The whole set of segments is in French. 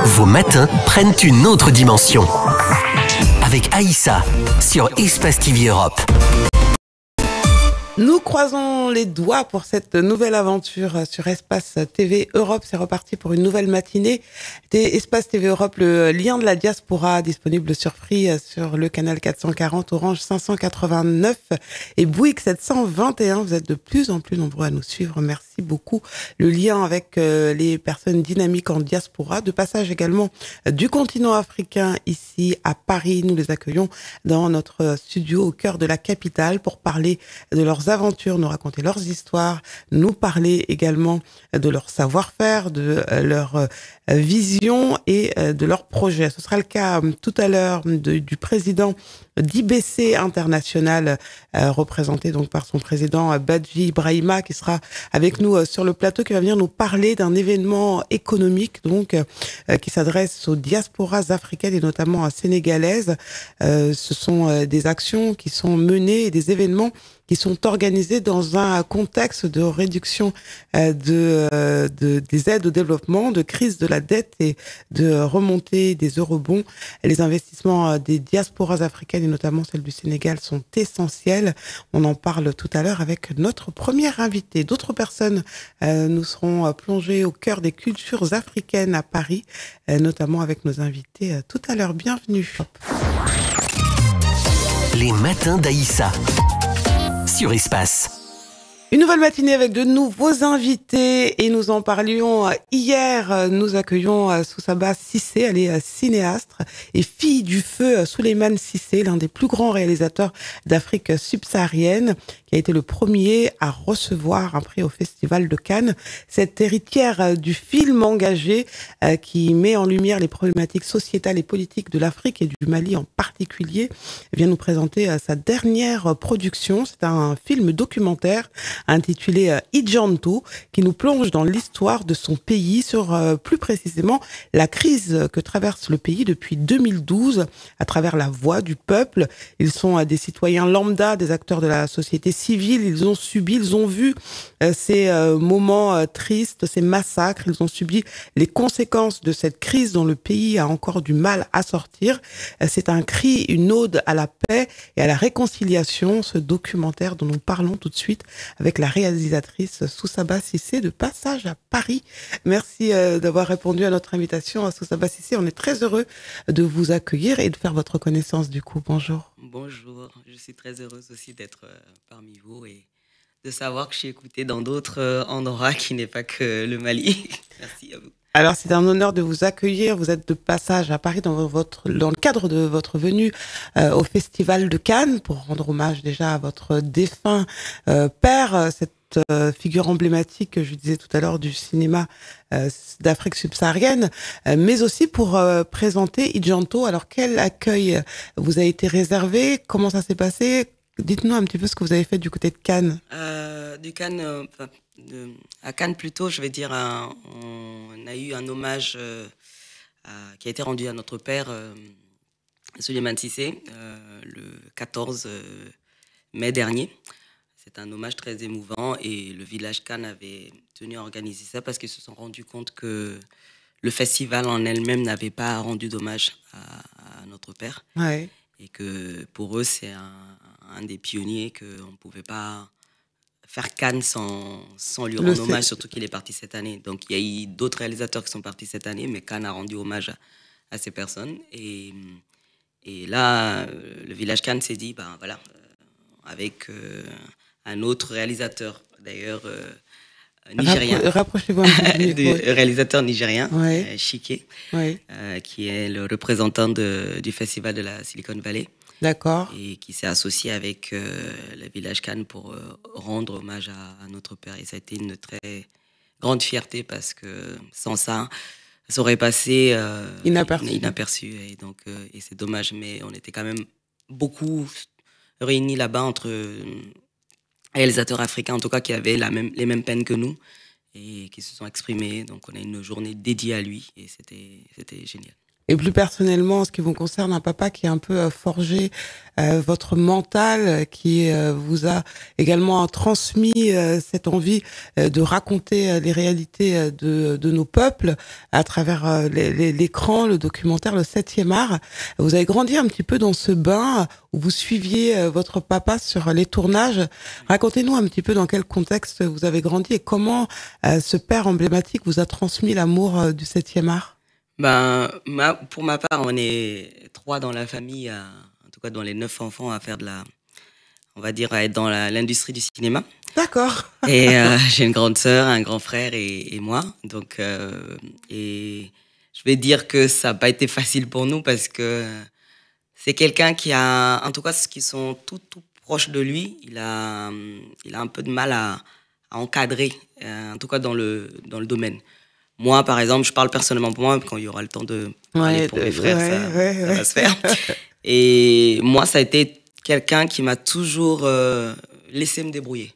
Vos matins prennent une autre dimension. Avec Aïssa sur Espace TV Europe. Nous croisons les doigts pour cette nouvelle aventure sur Espace TV Europe. C'est reparti pour une nouvelle matinée d'Espace TV Europe, le lien de la diaspora disponible sur Free, sur le canal 440, Orange 589 et Bouygues 721. Vous êtes de plus en plus nombreux à nous suivre. Merci beaucoup. Le lien avec les personnes dynamiques en diaspora, de passage également du continent africain ici à Paris. Nous les accueillons dans notre studio au cœur de la capitale pour parler de leurs aventures, nous raconter leurs histoires, nous parler également de leur savoir-faire, de leur vision et de leurs projets. Ce sera le cas tout à l'heure du président d'IBC International, représenté donc par son président Badji Ibrahima, qui sera avec nous sur le plateau, qui va venir nous parler d'un événement économique donc qui s'adresse aux diasporas africaines et notamment sénégalaises. Ce sont des actions qui sont menées et des événements qui sont organisés dans un contexte de réduction des aides au développement, de crise de la dette et de remontée des eurobonds. Les investissements des diasporas africaines et notamment celle du Sénégal sont essentiels. On en parle tout à l'heure avec notre première invitée. D'autres personnes nous seront plongées au cœur des cultures africaines à Paris, notamment avec nos invités tout à l'heure. Bienvenue. Les matins d'Aïssa sur Espace. Une nouvelle matinée avec de nouveaux invités et nous en parlions hier. Nous accueillons Soussaba Cissé, elle est cinéaste et fille du feu Souleymane Cissé, l'un des plus grands réalisateurs d'Afrique subsaharienne, qui a été le premier à recevoir un prix au Festival de Cannes. Cette héritière du film engagé qui met en lumière les problématiques sociétales et politiques de l'Afrique et du Mali en particulier, vient nous présenter sa dernière production. C'est un film documentaire intitulé Idjanto, qui nous plonge dans l'histoire de son pays, sur plus précisément la crise que traverse le pays depuis 2012 à travers la voix du peuple. Ils sont des citoyens lambda, des acteurs de la société civile. Ils ont subi, ils ont vu ces moments tristes, ces massacres. Ils ont subi les conséquences de cette crise dont le pays a encore du mal à sortir. C'est un cri, une ode à la paix et à la réconciliation, ce documentaire dont nous parlons tout de suite avec la réalisatrice Soussaba Cissé, de passage à Paris. Merci d'avoir répondu à notre invitation à Soussaba Cissé. On est très heureux de vous accueillir et de faire votre connaissance du coup. Bonjour. Bonjour, je suis très heureuse aussi d'être parmi vous et de savoir que je suis écoutée dans d'autres endroits qui n'est pas que le Mali. Merci à vous. Alors, c'est un honneur de vous accueillir. Vous êtes de passage à Paris dans le cadre de votre venue au Festival de Cannes pour rendre hommage déjà à votre défunt père, cette figure emblématique que je disais tout à l'heure du cinéma d'Afrique subsaharienne, mais aussi pour présenter Idjanto. Alors, quel accueil vous a été réservé? Comment ça s'est passé? Dites-nous un petit peu ce que vous avez fait du côté de Cannes. Du Cannes, à Cannes plutôt, je vais dire, on a eu un hommage qui a été rendu à notre père, Souleymane Cissé, le 14 mai dernier. C'est un hommage très émouvant et le village Cannes avait tenu à organiser ça parce qu'ils se sont rendus compte que le festival en elle-même n'avait pas rendu d'hommage à notre père. Ouais. Et que pour eux, c'est un des pionniers, qu'on ne pouvait pas faire Cannes sans lui rendre hommage, surtout qu'il est parti cette année. Donc il y a eu d'autres réalisateurs qui sont partis cette année, mais Cannes a rendu hommage à ces personnes. Et là, le village Cannes s'est dit, ben voilà, avec un autre réalisateur, d'ailleurs nigérien. Rapprochez-vous un peu. Réalisateur nigérien, ouais. Chiqué, ouais. Qui est le représentant du festival de la Silicon Valley. D'accord. Et qui s'est associé avec le village Cannes pour rendre hommage à notre père. Et ça a été une très grande fierté parce que sans ça, ça aurait passé inaperçu. Et donc, et c'est dommage, mais on était quand même beaucoup réunis là-bas entre réalisateurs africains, en tout cas, qui avaient les mêmes peines que nous et qui se sont exprimés. Donc, on a une journée dédiée à lui et c'était génial. Et plus personnellement, en ce qui vous concerne, un papa qui a un peu forgé votre mental, qui vous a également transmis cette envie de raconter les réalités de nos peuples à travers l'écran, le documentaire, le 7e art. Vous avez grandi un petit peu dans ce bain où vous suiviez votre papa sur les tournages. Racontez-nous un petit peu dans quel contexte vous avez grandi et comment ce père emblématique vous a transmis l'amour du 7e art. Ben, pour ma part, on est 3 dans la famille, en tout cas dans les 9 enfants, à faire on va dire, à être dans l'industrie du cinéma. D'accord. Et j'ai une grande sœur, un grand frère et moi. Donc, et je vais dire que ça n'a pas été facile pour nous parce que c'est quelqu'un qui a, en tout cas, ceux qui sont tout proches de lui, il a un peu de mal à encadrer, en tout cas dans le domaine. Moi, par exemple, je parle personnellement pour moi, quand il y aura le temps de parler pour mes frères, ça va se faire. Et moi, ça a été quelqu'un qui m'a toujours laissé me débrouiller.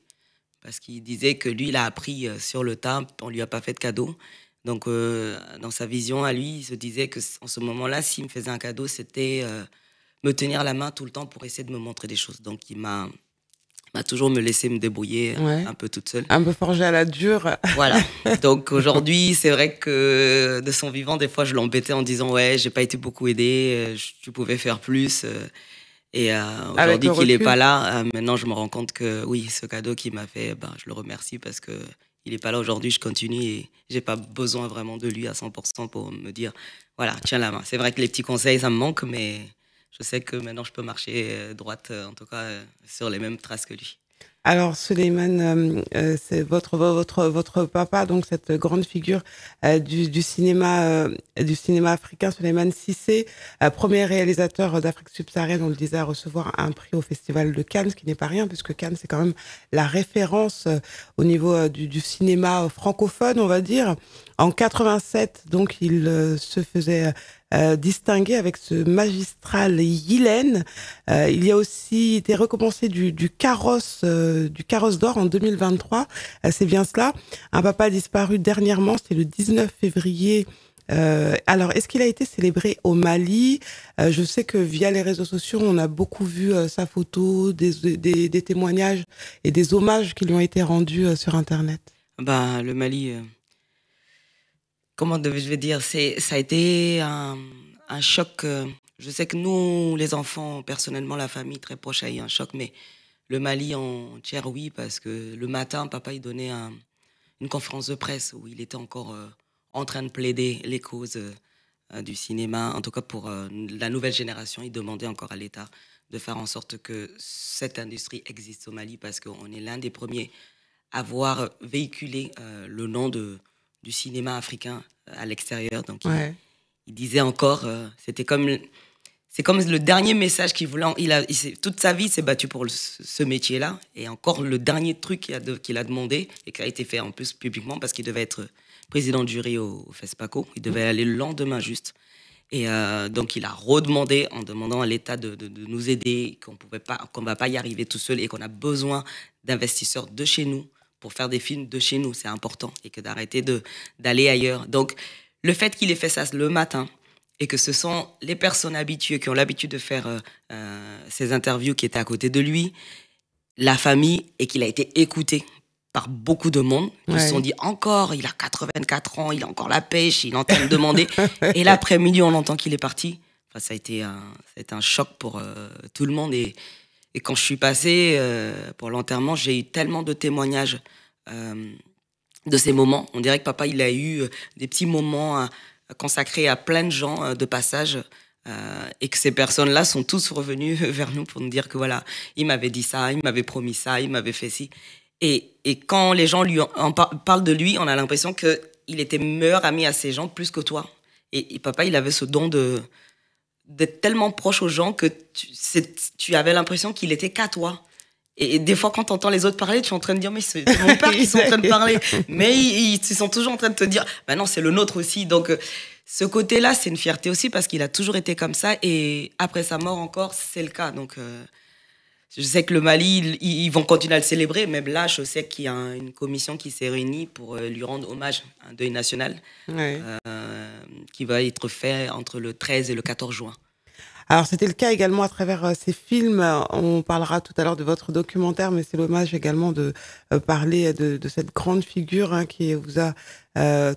Parce qu'il disait que lui, il a appris sur le tas, on lui a pas fait de cadeau. Donc, dans sa vision à lui, il se disait qu'en ce moment-là, s'il me faisait un cadeau, c'était me tenir la main tout le temps pour essayer de me montrer des choses. Donc, il m'a toujours me laissé me débrouiller un peu toute seule. Un peu forgé à la dure. Voilà. Donc aujourd'hui, c'est vrai que de son vivant, des fois, je l'embêtais en disant « Ouais, j'ai pas été beaucoup aidé, tu pouvais faire plus. » Et aujourd'hui qu'il est pas là, maintenant, je me rends compte que oui, ce cadeau qu'il m'a fait, je le remercie parce que il est pas là aujourd'hui, je continue et j'ai pas besoin vraiment de lui à 100% pour me dire « Voilà, tiens la main. » C'est vrai que les petits conseils, ça me manque, mais je sais que maintenant, je peux marcher droite, en tout cas, sur les mêmes traces que lui. Alors, Souleymane, c'est votre papa, donc cette grande figure du cinéma africain, Souleymane Cissé, premier réalisateur d'Afrique subsaharienne, on le disait, à recevoir un prix au Festival de Cannes, ce qui n'est pas rien, puisque Cannes, c'est quand même la référence au niveau du cinéma francophone, on va dire. En 87, donc, il se faisait distingué avec ce magistral Yilène. Il y a aussi été récompensé du Carrosse d'or en 2023. C'est bien cela. Un papa a disparu dernièrement, c'était le 19 février. Alors, est-ce qu'il a été célébré au Mali? Je sais que via les réseaux sociaux, on a beaucoup vu sa photo, des témoignages et des hommages qui lui ont été rendus sur Internet. Le Mali... Comment je vais dire, ça a été un choc. Je sais que nous, les enfants, personnellement, la famille très proche a eu un choc, mais le Mali en tiers, oui, parce que le matin, papa, il donnait une conférence de presse où il était encore en train de plaider les causes du cinéma. En tout cas, pour la nouvelle génération, il demandait encore à l'État de faire en sorte que cette industrie existe au Mali, parce qu'on est l'un des premiers à avoir véhiculé le nom du cinéma africain à l'extérieur. Donc, il disait encore, c'est comme le dernier message qu'il voulait. Toute sa vie, il s'est battu pour ce métier-là. Et encore le dernier truc qu'il a demandé, et qui a été fait en plus publiquement, parce qu'il devait être président de jury au FESPACO. Il devait aller le lendemain juste. Et donc, il a redemandé en demandant à l'État de nous aider, qu'on ne va pas y arriver tout seul et qu'on a besoin d'investisseurs de chez nous pour faire des films de chez nous, c'est important, et que d'arrêter d'aller ailleurs. Donc, le fait qu'il ait fait ça le matin, et que ce sont les personnes habituées qui ont l'habitude de faire ces interviews qui étaient à côté de lui, la famille, et qu'il a été écouté par beaucoup de monde, qui se sont dit encore, il a 84 ans, il a encore la pêche, il est en train de demander. Et l'après-midi, on entend qu'il est parti. Enfin, ça a été un choc pour tout le monde. Et quand je suis passée pour l'enterrement, j'ai eu tellement de témoignages de ces moments. On dirait que papa, il a eu des petits moments consacrés à plein de gens de passage, et que ces personnes-là sont tous revenus vers nous pour nous dire que voilà, il m'avait dit ça, il m'avait promis ça, il m'avait fait ci. Et quand les gens parlent de lui, on a l'impression qu'il était meilleur ami à ces gens plus que toi. Et papa, il avait ce don d'être tellement proche aux gens que tu avais l'impression qu'il était qu'à toi. Et des fois, quand tu entends les autres parler, tu es en train de dire « mais c'est mon père qui sont en train de parler ». Mais ils sont toujours en train de te dire « non, c'est le nôtre aussi ». Donc, ce côté-là, c'est une fierté aussi parce qu'il a toujours été comme ça. Et après sa mort encore, c'est le cas. Donc, je sais que le Mali, ils vont continuer à le célébrer. Même là, je sais qu'il y a une commission qui s'est réunie pour lui rendre hommage, un deuil national, Ouais. qui va être fait entre le 13 et le 14 juin. Alors, c'était le cas également à travers ces films. On parlera tout à l'heure de votre documentaire, mais c'est l'hommage également de parler de cette grande figure qui vous a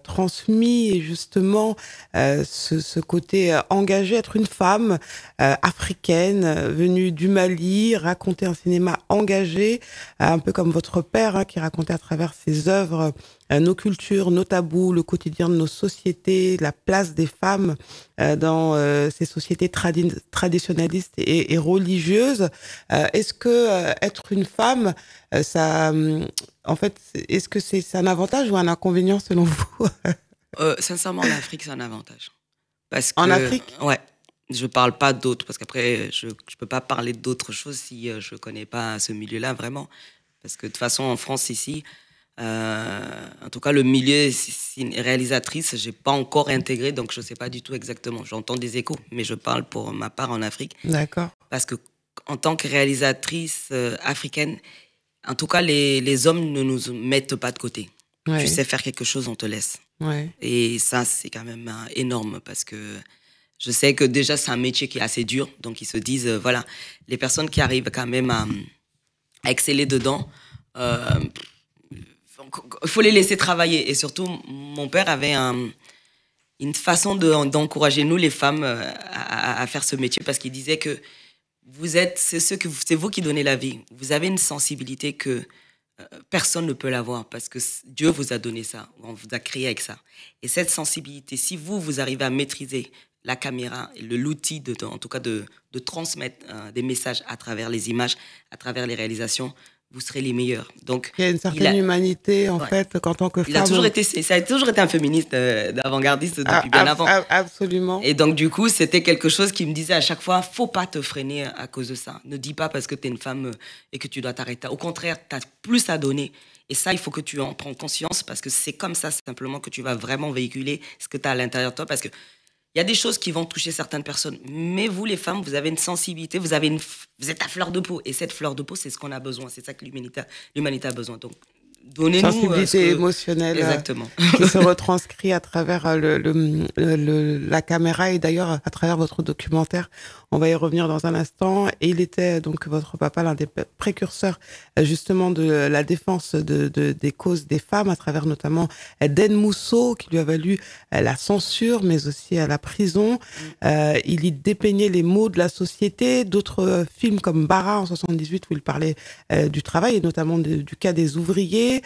transmis et justement ce côté engagé, être une femme africaine venue du Mali, raconter un cinéma engagé, un peu comme votre père qui racontait à travers ses œuvres nos cultures, nos tabous, le quotidien de nos sociétés, la place des femmes dans ces sociétés traditionnalistes et religieuses. Est-ce que être une femme, ça, en fait, est-ce que c'est un avantage ou un inconvénient selon vous? Sincèrement, en Afrique, c'est un avantage. Parce que, En Afrique? Ouais. Je parle pas d'autres, parce qu'après, je peux pas parler d'autres choses si je connais pas ce milieu-là, vraiment. Parce que de toute façon, en France, ici, en tout cas, le milieu, c'est une réalisatrice, j'ai pas encore intégré, donc je sais pas du tout exactement. J'entends des échos, mais je parle pour ma part en Afrique. D'accord. Parce que en tant que réalisatrice africaine, en tout cas, les hommes ne nous mettent pas de côté. Ouais. Tu sais faire quelque chose, on te laisse. Ouais. Et ça, c'est quand même énorme parce que je sais que déjà, c'est un métier qui est assez dur. Donc, ils se disent, voilà, les personnes qui arrivent quand même à exceller dedans, il faut les laisser travailler. Et surtout, mon père avait une façon d'encourager nous, les femmes, à faire ce métier parce qu'il disait que c'est vous qui donnez la vie. Vous avez une sensibilité que personne ne peut l'avoir parce que Dieu vous a donné ça. On vous a créé avec ça. Et cette sensibilité, si vous arrivez à maîtriser la caméra et l'outil, en tout cas de transmettre des messages à travers les images, à travers les réalisations, vous serez les meilleurs. Donc, il y a une certaine humanité, en fait, qu'en tant que femme... Ça a toujours été un féministe avant-gardiste depuis bien avant. Absolument. Et donc, du coup, c'était quelque chose qui me disait à chaque fois, faut pas te freiner à cause de ça. Ne dis pas parce que tu es une femme et que tu dois t'arrêter. Au contraire, tu as plus à donner. Et ça, il faut que tu en prends conscience parce que c'est comme ça, simplement, que tu vas vraiment véhiculer ce que tu as à l'intérieur de toi. Parce que il y a des choses qui vont toucher certaines personnes. Mais vous, les femmes, vous avez une sensibilité, vous êtes à fleur de peau. Et cette fleur de peau, c'est ce qu'on a besoin. C'est ça que l'humanité a besoin. Donc, donnez-nous... Sensibilité émotionnelle. Exactement. Qui se retranscrit à travers la caméra et d'ailleurs à travers votre documentaire. On va y revenir dans un instant. Et il était donc votre papa l'un des précurseurs justement de la défense des causes des femmes à travers notamment Den Mousso qui lui a valu la censure mais aussi la prison. Il y dépeignait les maux de la société. D'autres films comme Bara en 78 où il parlait du travail et notamment du cas des ouvriers.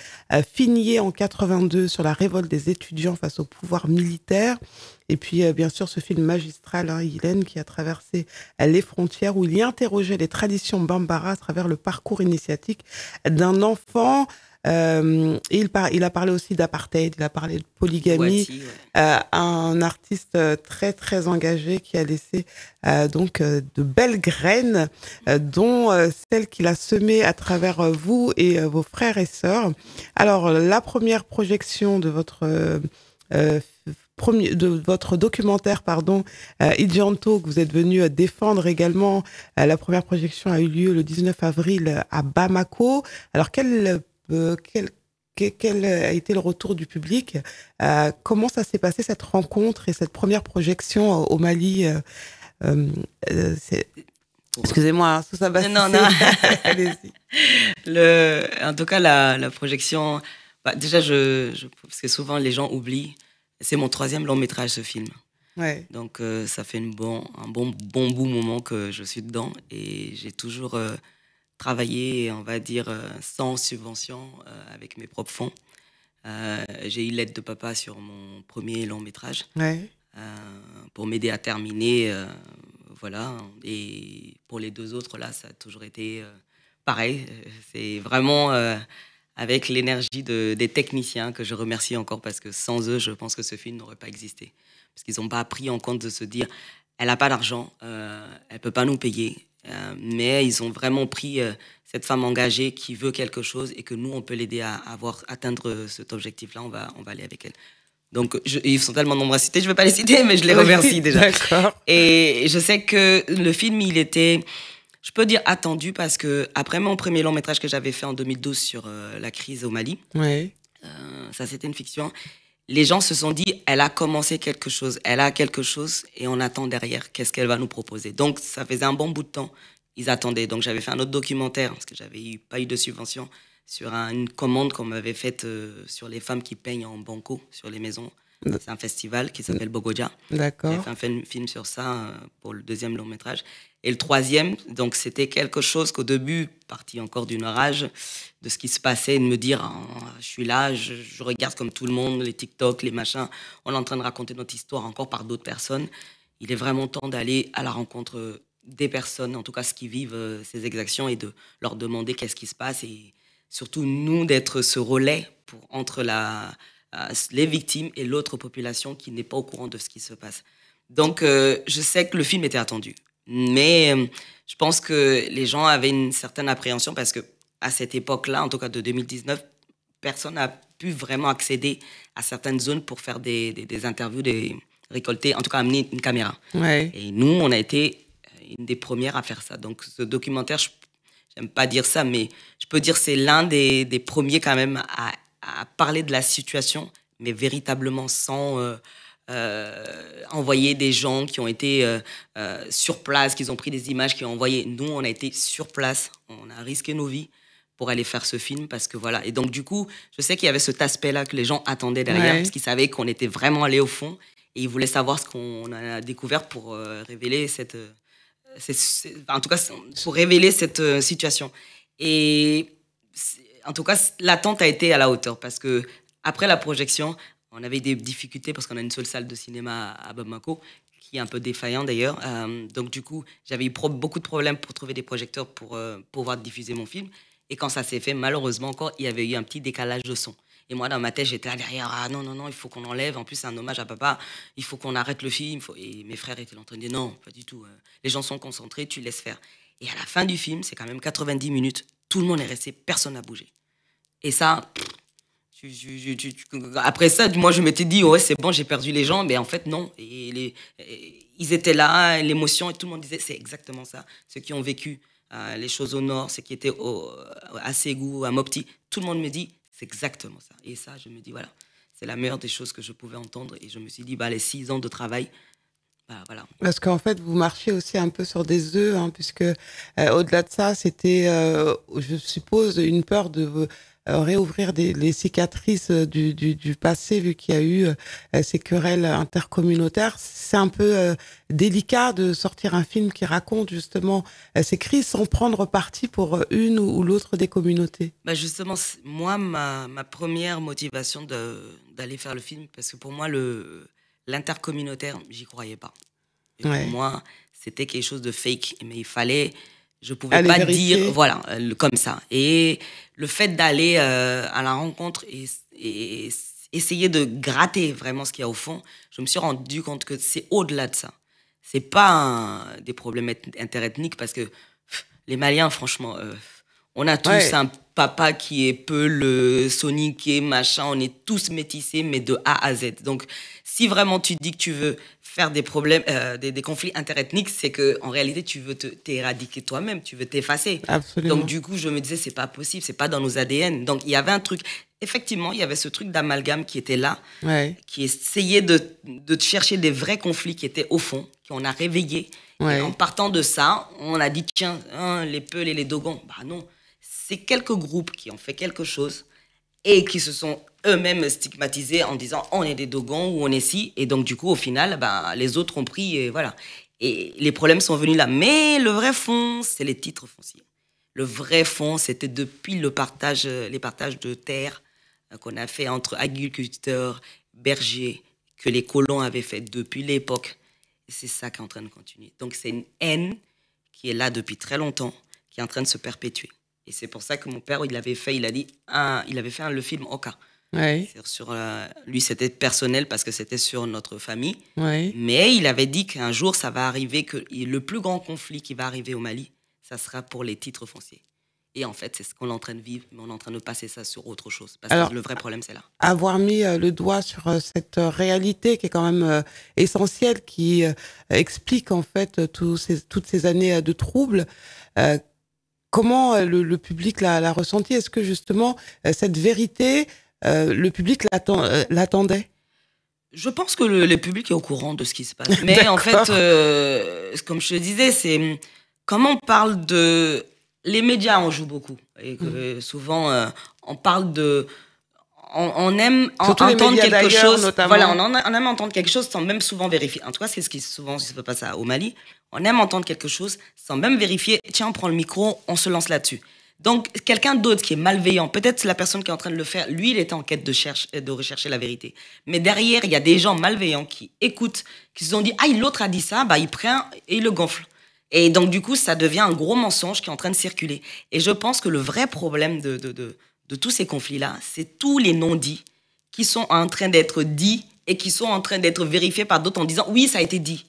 Finier en 82 sur la révolte des étudiants face au pouvoir militaire. Et puis, bien sûr, ce film magistral, Hélène, qui a traversé les frontières, où il y interrogeait les traditions bambara à travers le parcours initiatique d'un enfant. Et il a parlé aussi d'apartheid, il a parlé de polygamie. Wati, ouais. Un artiste très, très engagé qui a laissé donc de belles graines, dont celles qu'il a semées à travers vous et vos frères et sœurs. Alors, la première projection de votre documentaire, Idjanto, que vous êtes venu défendre également. La première projection a eu lieu le 19 avril à Bamako. Alors, quel a été le retour du public? Comment ça s'est passé, cette rencontre et cette première projection au Mali? Excusez-moi, Sousa Bassi. Non. Allez-y. En tout cas, la projection... déjà, parce que souvent, les gens oublient. C'est mon 3e long métrage, ce film. Ouais. Donc, ça fait un bon bout moment que je suis dedans. Et j'ai toujours travaillé, on va dire, sans subvention, avec mes propres fonds. J'ai eu l'aide de papa sur mon premier long métrage. Ouais. Pour m'aider à terminer. Voilà. Et pour les 2 autres, là, ça a toujours été pareil. C'est vraiment... avec l'énergie des techniciens que je remercie encore parce que sans eux, je pense que ce film n'aurait pas existé. Parce qu'ils n'ont pas pris en compte de se dire elle n'a pas d'argent, elle ne peut pas nous payer. Mais ils ont vraiment pris cette femme engagée qui veut quelque chose et que nous, on peut l'aider à atteindre cet objectif-là. On va aller avec elle. Donc, ils sont tellement nombreux à citer, je ne vais pas les citer, mais je les remercie déjà. D'accord. Et je sais que le film, il était Je peux dire attendu parce que après mon premier long métrage que j'avais fait en 2012 sur la crise au Mali, Ouais. ça c'était une fiction. Les gens se sont dit, elle a commencé quelque chose, elle a quelque chose et on attend derrière, qu'est-ce qu'elle va nous proposer. Donc ça faisait un bon bout de temps, ils attendaient. Donc j'avais fait un autre documentaire parce que pas eu de subvention sur une commande qu'on m'avait faite sur les femmes qui peignent en banco sur les maisons. C'est un festival qui s'appelle Bogoja. D'accord. J'ai fait un film sur ça pour le deuxième long métrage. Et le troisième, donc c'était quelque chose qu'au début, parti encore d'une rage de ce qui se passait, de me dire, oh, je suis là, je regarde comme tout le monde, les TikTok, les machins, on est en train de raconter notre histoire encore par d'autres personnes. Il est vraiment temps d'aller à la rencontre des personnes, en tout cas ceux qui vivent ces exactions, et de leur demander qu'est-ce qui se passe, et surtout nous d'être ce relais entre les victimes et l'autre population qui n'est pas au courant de ce qui se passe. Donc je sais que le film était attendu. Mais je pense que les gens avaient une certaine appréhension parce qu'à cette époque-là, en tout cas de 2019, personne n'a pu vraiment accéder à certaines zones pour faire des interviews, récolter, en tout cas amener une caméra. Ouais. Et nous, on a été une des premières à faire ça. Donc ce documentaire, j'aime pas dire ça, mais je peux dire que c'est l'un des premiers quand même à parler de la situation, mais véritablement sans... envoyer des gens qui ont été sur place, qui ont pris des images, qui ont envoyé. Nous, on a été sur place, on a risqué nos vies pour aller faire ce film parce que voilà. Et donc, du coup, je sais qu'il y avait cet aspect-là que les gens attendaient derrière parce qu'ils savaient qu'on était vraiment allé au fond et ils voulaient savoir ce qu'on a découvert pour révéler en tout cas, pour révéler cette situation. Et en tout cas, l'attente a été à la hauteur parce que après la projection, on avait des difficultés parce qu'on a une seule salle de cinéma à Bamako, qui est un peu défaillant d'ailleurs. Donc du coup, j'avais eu beaucoup de problèmes pour trouver des projecteurs pour pouvoir diffuser mon film. Et quand ça s'est fait, malheureusement encore, il y avait eu un petit décalage de son. Et moi, dans ma tête, j'étais là derrière, ah non, non, non, il faut qu'on enlève. En plus, c'est un hommage à papa. Il faut qu'on arrête le film. Et mes frères étaient là en train de dire, non, pas du tout. Les gens sont concentrés, tu laisses faire. Et à la fin du film, c'est quand même 90 minutes. Tout le monde est resté, personne n'a bougé. Et ça... Après ça, moi, je m'étais dit, ouais, c'est bon, j'ai perdu les gens. Mais en fait, non. Ils étaient là, l'émotion, et tout le monde disait, c'est exactement ça. Ceux qui ont vécu les choses au nord, ceux qui étaient à Ségou, à Mopti, tout le monde me dit, c'est exactement ça. Et ça, je me dis, voilà, c'est la meilleure des choses que je pouvais entendre. Et je me suis dit, bah, les 6 ans de travail, bah, voilà. Parce qu'en fait, vous marchiez aussi un peu sur des œufs, hein, puisque au-delà de ça, c'était, je suppose, une peur de réouvrir les cicatrices du passé, vu qu'il y a eu ces querelles intercommunautaires. C'est un peu délicat de sortir un film qui raconte justement ces crises sans prendre parti pour une ou l'autre des communautés. Bah justement, moi, ma première motivation d'aller faire le film, parce que pour moi, l'intercommunautaire, j'y croyais pas. Et pour moi, c'était quelque chose de fake. Mais il fallait... Je pouvais pas dire, voilà, comme ça. Et le fait d'aller à la rencontre et essayer de gratter vraiment ce qu'il y a au fond, je me suis rendu compte que c'est au-delà de ça. C'est pas des problèmes interethniques parce que les Maliens, franchement, on a tous un papa qui est Peul, Sony qui est machin, on est tous métissés, mais de A à Z. Donc, si vraiment tu dis que tu veux faire des problèmes, des conflits interethniques, c'est que en réalité tu veux t'éradiquer toi-même, tu veux t'effacer. Absolument. Donc du coup je me disais c'est pas possible, c'est pas dans nos ADN. Donc il y avait un truc, effectivement il y avait ce truc d'amalgame qui était là, qui essayait de chercher des vrais conflits qui étaient au fond, qu'on a réveillés. Et en partant de ça, on a dit tiens les Peuls et les Dogons, bah non, c'est quelques groupes qui ont fait quelque chose et qui se sont eux-mêmes stigmatisés en disant on est des Dogons ou on est ci. Et donc, du coup, au final, ben, les autres ont pris et voilà. Et les problèmes sont venus là. Mais le vrai fond, c'est les titres fonciers. Le vrai fond, c'était depuis les partages de terres qu'on a fait entre agriculteurs, bergers, que les colons avaient fait depuis l'époque. Et c'est ça qui est en train de continuer. Donc, c'est une haine qui est là depuis très longtemps, qui est en train de se perpétuer. Et c'est pour ça que mon père, il avait fait le film Oka. Lui, c'était personnel parce que c'était sur notre famille. Mais il avait dit qu'un jour, ça va arriver, que le plus grand conflit qui va arriver au Mali, ça sera pour les titres fonciers. Et en fait, c'est ce qu'on est en train de vivre, mais on est en train de passer ça sur autre chose. Parce Alors, que le vrai problème, c'est là. avoir mis le doigt sur cette réalité qui est quand même essentielle, qui explique en fait toutes ces années de troubles, comment le public l'a ressenti? Est-ce que justement, cette vérité, le public l'attendait? Je pense que le public est au courant de ce qui se passe. Mais en fait, comme je te disais, c'est comme on parle de... Les médias en jouent beaucoup. Et que souvent, on parle de... On aime entendre quelque chose. Notamment. Voilà, on aime entendre quelque chose sans même souvent vérifier. En tout cas, c'est ce qui souvent se passe au Mali. On aime entendre quelque chose sans même vérifier. Tiens, on prend le micro, on se lance là-dessus. Donc, quelqu'un d'autre qui est malveillant, peut-être la personne qui est en train de le faire, lui, il est en quête de rechercher la vérité. Mais derrière, il y a des gens malveillants qui écoutent, qui se sont dit, ah, l'autre a dit ça, bah, il prend et il le gonfle. Et donc, du coup, ça devient un gros mensonge qui est en train de circuler. Et je pense que le vrai problème de tous ces conflits-là, c'est tous les non-dits qui sont en train d'être dits et qui sont en train d'être vérifiés par d'autres en disant, oui, ça a été dit.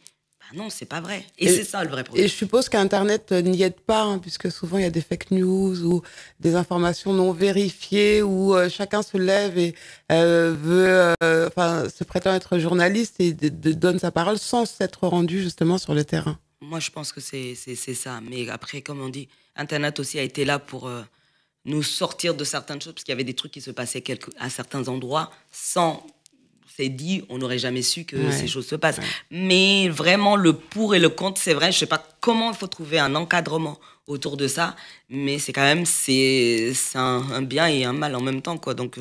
Non, c'est pas vrai. Et c'est ça le vrai problème. Et je suppose qu'Internet n'y aide pas, hein, puisque souvent il y a des fake news ou des informations non vérifiées où chacun se lève et veut, se prétend être journaliste et donne sa parole sans s'être rendu justement sur le terrain. Moi, je pense que c'est ça. Mais après, comme on dit, Internet aussi a été là pour nous sortir de certaines choses, parce qu'il y avait des trucs qui se passaient à certains endroits sans... C'est dit, on n'aurait jamais su que ces choses se passent. Ouais. Mais vraiment, le pour et le contre, c'est vrai. Je ne sais pas comment il faut trouver un encadrement autour de ça, mais c'est quand même c'est un bien et un mal en même temps, quoi. Donc,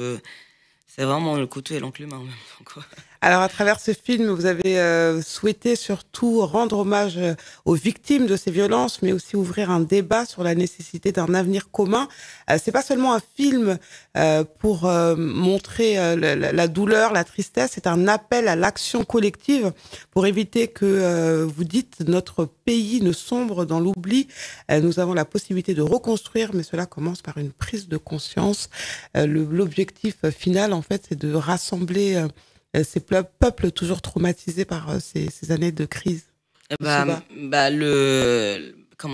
c'est vraiment le couteau et l'enclume en même temps, quoi. Alors, à travers ce film, vous avez souhaité surtout rendre hommage aux victimes de ces violences, mais aussi ouvrir un débat sur la nécessité d'un avenir commun. C'est pas seulement un film pour montrer la douleur, la tristesse, c'est un appel à l'action collective pour éviter que, vous dites, notre pays ne sombre dans l'oubli. Nous avons la possibilité de reconstruire, mais cela commence par une prise de conscience. L'objectif final, en fait, c'est de rassembler ces peuples toujours traumatisés par ces années de crise. Comme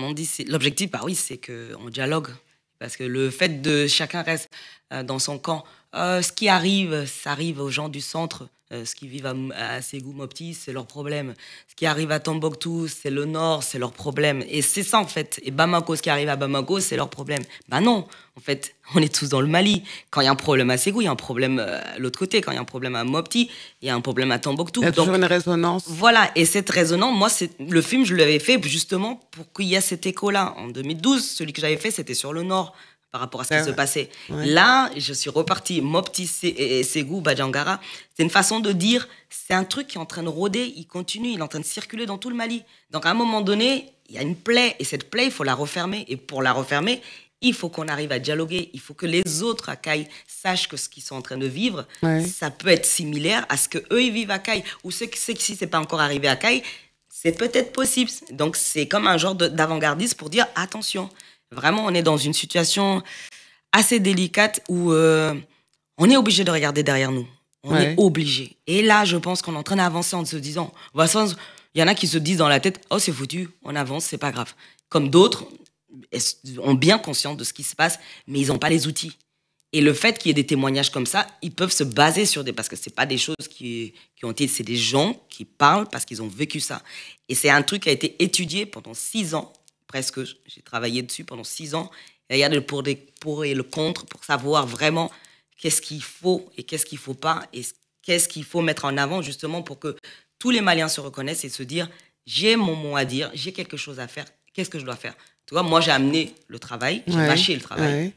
on dit, l'objectif, bah oui, c'est qu'on dialogue. Parce que le fait de chacun reste dans son camp, ce qui arrive, ça arrive aux gens du centre. Ce qui vivent à Ségou, Mopti, c'est leur problème. Ce qui arrive à Tombouctou, c'est le nord, c'est leur problème. Et c'est ça, en fait. Et Bamako, ce qui arrive à Bamako, c'est leur problème. Ben non, en fait, on est tous dans le Mali. Quand il y a un problème à Ségou, il y a un problème à l'autre côté. Quand il y a un problème à Mopti, il y a un problème à Tombouctou. Il y a toujours une résonance. Voilà, et cette résonance, moi, le film, je l'avais fait justement pour qu'il y ait cet écho-là. En 2012, celui que j'avais fait, c'était sur le nord, par rapport à ce qui se passait. Ouais. Là, je suis repartie, Mopti et Ségou, Badjangara. C'est une façon de dire, c'est un truc qui est en train de rôder, il continue, il est en train de circuler dans tout le Mali. Donc, à un moment donné, il y a une plaie, et cette plaie, il faut la refermer. Et pour la refermer, il faut qu'on arrive à dialoguer. Il faut que les autres à Caille sachent que ce qu'ils sont en train de vivre, ça peut être similaire à ce qu'eux, ils vivent à Caille. Ou si c'est pas encore arrivé à Caille, c'est peut-être possible. Donc, c'est comme un genre d'avant-gardiste pour dire, attention, vraiment, on est dans une situation assez délicate où on est obligé de regarder derrière nous. On est obligé. Et là, je pense qu'on est en train d'avancer en se disant... Il y en a qui se disent dans la tête, « Oh, c'est foutu, on avance, c'est pas grave. » Comme d'autres ont bien conscience de ce qui se passe, mais ils n'ont pas les outils. Et le fait qu'il y ait des témoignages comme ça, ils peuvent se baser sur des... Parce que c'est pas des choses qui ont été... C'est des gens qui parlent parce qu'ils ont vécu ça. Et c'est un truc qui a été étudié pendant 6 ans. Presque, j'ai travaillé dessus pendant 6 ans. Et il y a le pour et le contre pour savoir vraiment qu'est-ce qu'il faut et qu'est-ce qu'il ne faut pas et qu'est-ce qu'il faut mettre en avant justement pour que tous les Maliens se reconnaissent et se dire j'ai mon mot à dire, j'ai quelque chose à faire, qu'est-ce que je dois faire? Tu vois, moi j'ai amené le travail, j'ai mâché le travail.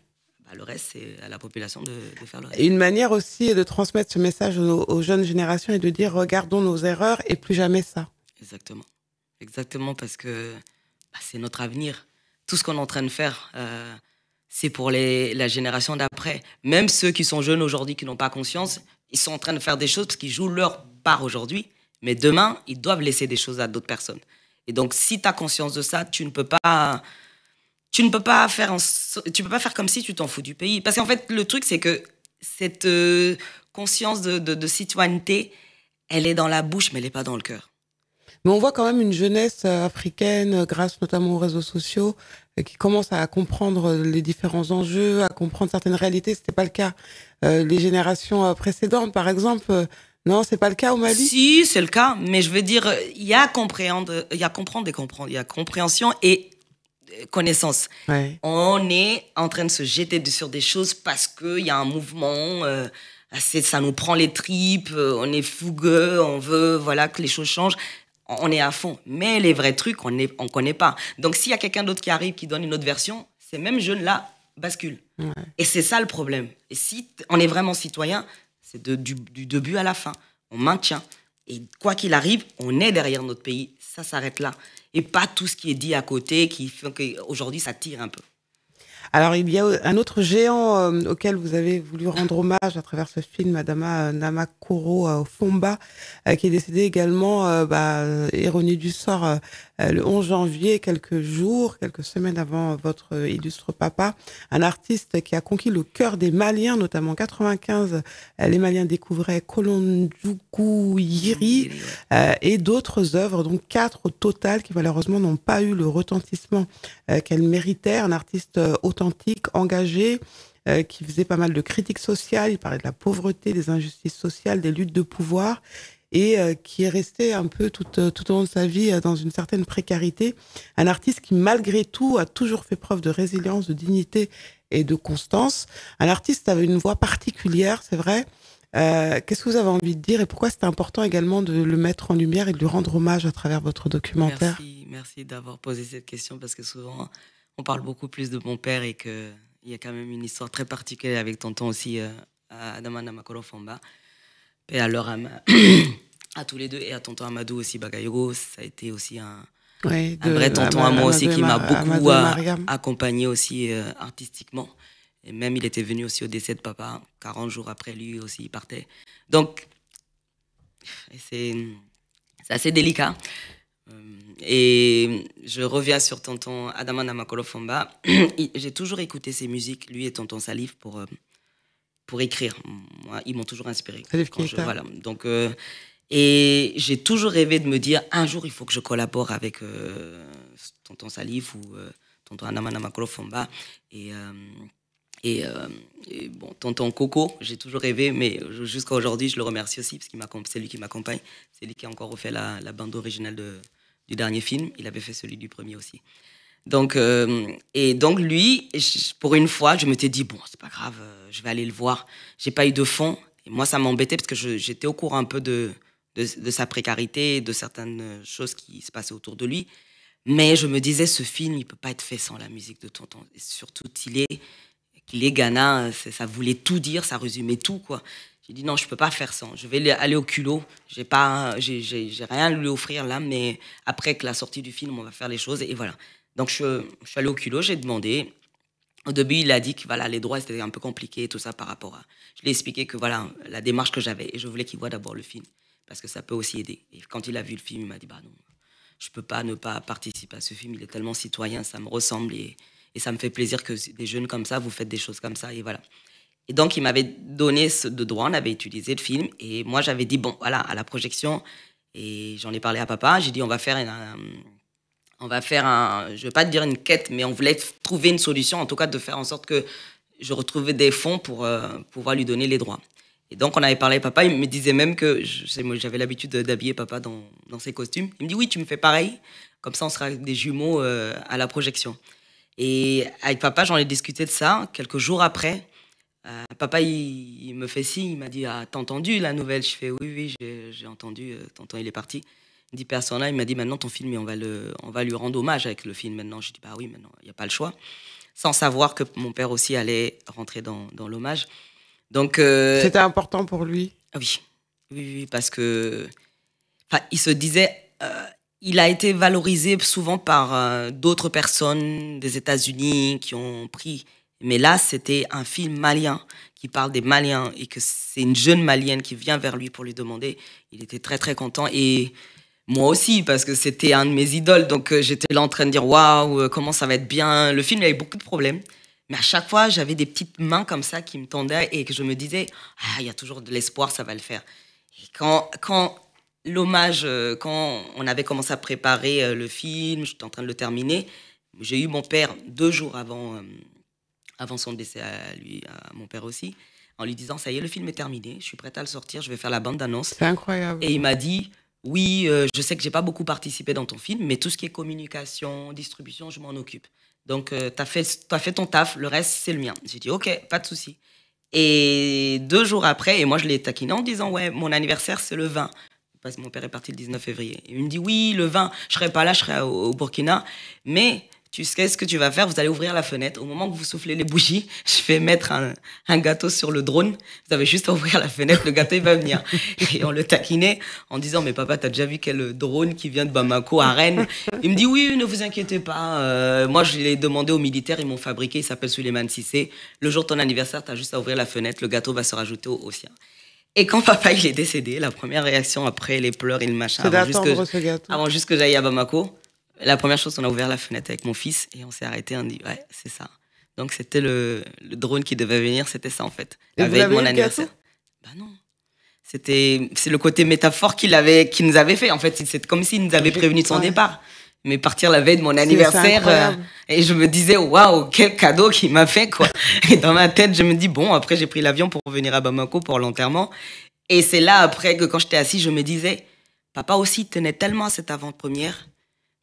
Bah, le reste, c'est à la population de faire le reste. Une manière aussi de transmettre ce message aux jeunes générations et de dire regardons nos erreurs et plus jamais ça. Exactement. Exactement, parce que c'est notre avenir. Tout ce qu'on est en train de faire, c'est pour la génération d'après. Même ceux qui sont jeunes aujourd'hui, qui n'ont pas conscience, ils sont en train de faire des choses parce qu'ils jouent leur part aujourd'hui. Mais demain, ils doivent laisser des choses à d'autres personnes. Et donc, si tu as conscience de ça, tu ne peux pas faire comme si tu t'en fous du pays. Parce qu'en fait, le truc, c'est que cette conscience de citoyenneté, elle est dans la bouche, mais elle n'est pas dans le cœur. Mais on voit quand même une jeunesse africaine, grâce notamment aux réseaux sociaux, qui commence à comprendre les différents enjeux, à comprendre certaines réalités. C'était pas le cas les générations précédentes, par exemple. Non, c'est pas le cas au Mali? Si, c'est le cas, mais je veux dire, il y a comprendre, il y a comprendre et comprendre, il y a compréhension et connaissance. Ouais. On est en train de se jeter sur des choses parce qu'il y a un mouvement, ça nous prend les tripes, on est fougueux, on veut voilà, que les choses changent. On est à fond. Mais les vrais trucs, on ne connaît pas. Donc s'il y a quelqu'un d'autre qui arrive, qui donne une autre version, ces mêmes jeunes-là basculent. Ouais. Et c'est ça le problème. Et si on est vraiment citoyen, c'est du début à la fin. On maintient. Et quoi qu'il arrive, on est derrière notre pays. Ça s'arrête là. Et pas tout ce qui est dit à côté, qui fait qu'aujourd'hui, ça tire un peu. Alors, il y a un autre géant auquel vous avez voulu rendre hommage à travers ce film, Adama Namakoro Fomba, qui est décédé également, ironie du sort, le 11 janvier, quelques semaines avant votre illustre papa. Un artiste qui a conquis le cœur des Maliens, notamment en 95. Les Maliens découvraient Kolondjoukou Yiri et d'autres œuvres, donc 4 au total, qui malheureusement n'ont pas eu le retentissement qu'elles méritaient. Un artiste authentique, engagé, qui faisait pas mal de critiques sociales. Il parlait de la pauvreté, des injustices sociales, des luttes de pouvoir, et qui est resté un peu tout au long de sa vie dans une certaine précarité. Un artiste qui, malgré tout, a toujours fait preuve de résilience, de dignité et de constance. Un artiste avait une voix particulière, c'est vrai. Qu'est-ce que vous avez envie de dire et pourquoi c'était important également de le mettre en lumière et de lui rendre hommage à travers votre documentaire? Merci d'avoir posé cette question parce que souvent, on parle beaucoup plus de mon père et qu'il y a quand même une histoire très particulière avec tonton aussi, Adama Namakoro Fomba. Et à leur à tous les deux, et à tonton Amadou aussi, Bagayogo, ça a été aussi un vrai tonton à moi aussi qui m'a beaucoup accompagné aussi artistiquement. Et même, il était venu aussi au décès de papa, 40 jours après lui aussi, il partait. Donc, c'est assez délicat. Et je reviens sur tonton Adama Namakolo Fomba. J'ai toujours écouté ses musiques, lui et tonton Salif, pour écrire. Moi, ils m'ont toujours inspiré. Voilà. Donc, et j'ai toujours rêvé de me dire, un jour, il faut que je collabore avec tonton Salif ou tonton Adama Namakolo Fomba. Et bon, tonton Coco, j'ai toujours rêvé, mais jusqu'à aujourd'hui, je le remercie aussi, parce que c'est lui qui m'accompagne. C'est lui qui a encore refait la bande originale du dernier film. Il avait fait celui du premier aussi. Donc, et donc lui, pour une fois, je m'étais dit, bon, c'est pas grave, je vais aller le voir. J'ai pas eu de fond. Et moi, ça m'embêtait, parce que j'étais au courant un peu de sa précarité, de certaines choses qui se passaient autour de lui. Mais je me disais, ce film, il peut pas être fait sans la musique de tonton. Et surtout, qu'il est Ghana, ça voulait tout dire, ça résumait tout, quoi. J'ai dit non, je peux pas faire ça. Je vais aller au culot. J'ai rien à lui offrir là, mais après que la sortie du film, on va faire les choses et voilà. Donc je suis allée au culot, j'ai demandé. Au début, il a dit que voilà, les droits c'était un peu compliqué, tout ça par rapport à. Je lui ai expliqué que voilà la démarche que j'avais et je voulais qu'il voit d'abord le film parce que ça peut aussi aider. Et quand il a vu le film, il m'a dit bah non, je peux pas ne pas participer à ce film. Il est tellement citoyen, ça me ressemble et ça me fait plaisir que des jeunes comme ça, vous faites des choses comme ça et voilà. Et donc, il m'avait donné de droit, on avait utilisé le film. Et moi, j'avais dit, bon, voilà, à la projection, et j'en ai parlé à papa, j'ai dit, on va faire je ne vais pas te dire une quête, mais on voulait trouver une solution, en tout cas de faire en sorte que je retrouvais des fonds pour pouvoir lui donner les droits. Et donc, on avait parlé à papa, il me disait même que j'avais l'habitude d'habiller papa dans ses costumes. Il me dit, oui, tu me fais pareil, comme ça, on sera des jumeaux à la projection. Et avec papa, j'en ai discuté de ça quelques jours après. Papa, il me fait signe, il m'a dit, ah, t'as entendu la nouvelle? Je fais, oui, j'ai entendu, tonton, il est parti. Il me dit, personne là, il m'a dit, maintenant ton film, on va lui rendre hommage avec le film maintenant. Je dis, bah oui, maintenant, il n'y a pas le choix. Sans savoir que mon père aussi allait rentrer dans l'hommage. Donc, c'était important pour lui? Oui, parce que il se disait, il a été valorisé souvent par d'autres personnes des États-Unis qui ont pris. Mais là, c'était un film malien qui parle des Maliens et que c'est une jeune Malienne qui vient vers lui pour lui demander. Il était très, très content. Et moi aussi, parce que c'était un de mes idoles. Donc, j'étais là en train de dire, waouh, comment ça va être bien. Le film, il avait beaucoup de problèmes. Mais à chaque fois, j'avais des petites mains comme ça qui me tendaient et que je me disais, ah, il y a toujours de l'espoir, ça va le faire. Et quand l'hommage, quand on avait commencé à préparer le film, j'étais en train de le terminer, j'ai eu mon père 2 jours avant son décès à lui, à mon père aussi, en lui disant, ça y est, le film est terminé, je suis prête à le sortir, je vais faire la bande-annonce. C'est incroyable. Et il m'a dit, oui, je sais que j'ai pas beaucoup participé dans ton film, mais tout ce qui est communication, distribution, je m'en occupe. Donc, t'as fait ton taf, le reste, c'est le mien. J'ai dit, ok, pas de souci. Et 2 jours après, et moi je l'ai taquiné en disant, ouais, mon anniversaire, c'est le 20. Parce que mon père est parti le 19 février. Il me dit, oui, le 20, je serai pas là, je serai au Burkina. Mais tu sais ce que tu vas faire, vous allez ouvrir la fenêtre. Au moment que vous soufflez les bougies, je vais mettre un gâteau sur le drone. Vous avez juste à ouvrir la fenêtre, le gâteau, il va venir. Et on le taquinait en disant, mais papa, t'as déjà vu quel drone qui vient de Bamako à Rennes? Il me dit, oui, ne vous inquiétez pas. Moi, je l'ai demandé aux militaires, ils m'ont fabriqué, il s'appelle Souleymane Cissé. Le jour de ton anniversaire, t'as juste à ouvrir la fenêtre, le gâteau va se rajouter au sien. Et quand papa il est décédé, la première réaction après les pleurs et le machin, avant juste que j'aille à Bamako, la première chose, on a ouvert la fenêtre avec mon fils et on s'est arrêté, on dit ouais, c'est ça. Donc c'était le drone qui devait venir, c'était ça en fait. Et avec mon anniversaire. Bah non. C'est le côté métaphore qu'il nous avait fait en fait, c'est comme s'il nous avait prévenu de son départ. Mais partir la veille de mon anniversaire, et je me disais, waouh, quel cadeau qu'il m'a fait, quoi. Et dans ma tête, je me dis, bon, après, j'ai pris l'avion pour venir à Bamako pour l'enterrement. Et c'est là, après, que quand j'étais assis, je me disais, papa aussi tenait tellement à cette avant-première.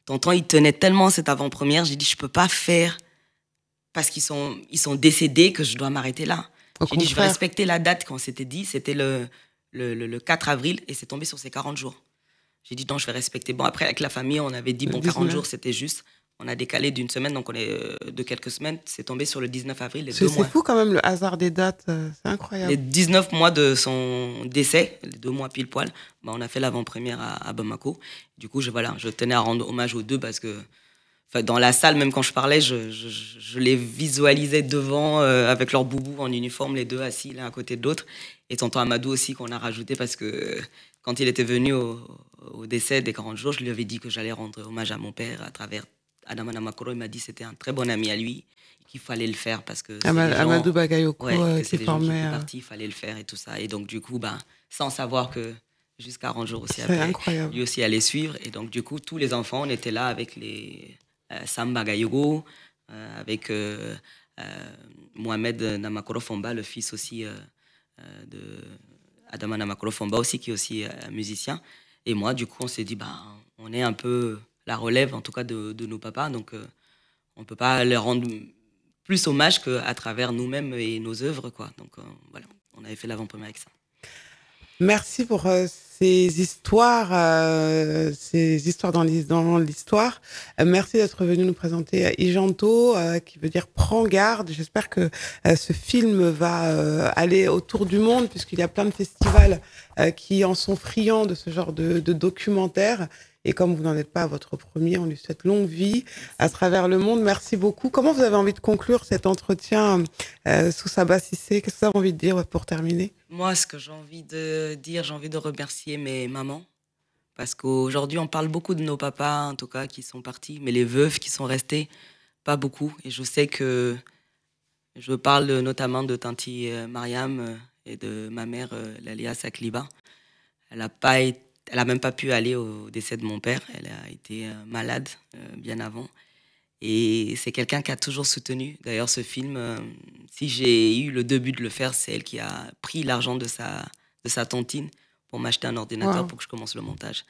Tonton, il tenait tellement à cette avant-première. J'ai dit, je peux pas faire parce qu'ils sont décédés que je dois m'arrêter là. J'ai dit, je vais respecter la date qu'on s'était dit. C'était le 4 avril et c'est tombé sur ces 40 jours. J'ai dit non, je vais respecter. Bon, après, avec la famille, on avait dit, bon, 40 jours, c'était juste. On a décalé d'une semaine, donc on est de quelques semaines. C'est tombé sur le 19 avril, les 2 mois. C'est fou quand même, le hasard des dates, c'est incroyable. Les 19 mois de son décès, les 2 mois pile poil, bah, on a fait l'avant-première à Bamako. Du coup, je tenais à rendre hommage aux deux parce que dans la salle, même quand je parlais, je les visualisais devant, avec leur boubou en uniforme, les deux assis l'un à côté de l'autre. Et tonton Amadou aussi, qu'on a rajouté parce que quand il était venu au décès des 40 jours, je lui avais dit que j'allais rendre hommage à mon père à travers Adamana Makoro. Il m'a dit que c'était un très bon ami à lui, qu'il fallait le faire parce que Amadou Bagayoko, qui formait... il fallait le faire et tout ça. Et donc, du coup, sans savoir que jusqu'à 40 jours aussi après, incroyable. Lui aussi allait suivre. Et donc, du coup, tous les enfants, on était là avec les Sam Bagayogo, avec Mohamed Namakoro Fomba, le fils aussi de Adama Namakolo Fomba aussi, qui est aussi musicien. Et moi, du coup, on s'est dit, on est un peu la relève, en tout cas, de nos papas. Donc, on ne peut pas leur rendre plus hommage qu'à travers nous-mêmes et nos œuvres, quoi. Donc, voilà, on avait fait l'avant-première avec ça. Merci pour ces histoires dans l'histoire. Merci d'être venu nous présenter Ijanto, qui veut dire prends garde. J'espère que ce film va aller autour du monde, puisqu'il y a plein de festivals qui en sont friands de ce genre de documentaires. Et comme vous n'en êtes pas à votre premier, on lui souhaite longue vie à travers le monde. Merci beaucoup. Comment vous avez envie de conclure cet entretien, Soussaba Cissé? Qu'est-ce que vous avez envie de dire pour terminer? Moi, ce que j'ai envie de dire, j'ai envie de remercier mes mamans. Parce qu'aujourd'hui, on parle beaucoup de nos papas, en tout cas, qui sont partis. Mais les veuves qui sont restées, pas beaucoup. Et je sais que je parle notamment de Tanti Mariam et de ma mère, Lalia Sakliba. Elle n'a même pas pu aller au décès de mon père. Elle a été malade bien avant. Et c'est quelqu'un qui a toujours soutenu. D'ailleurs, ce film, si j'ai eu le début de le faire, c'est elle qui a pris l'argent de sa tontine pour m'acheter un ordinateur pour que je commence le montage.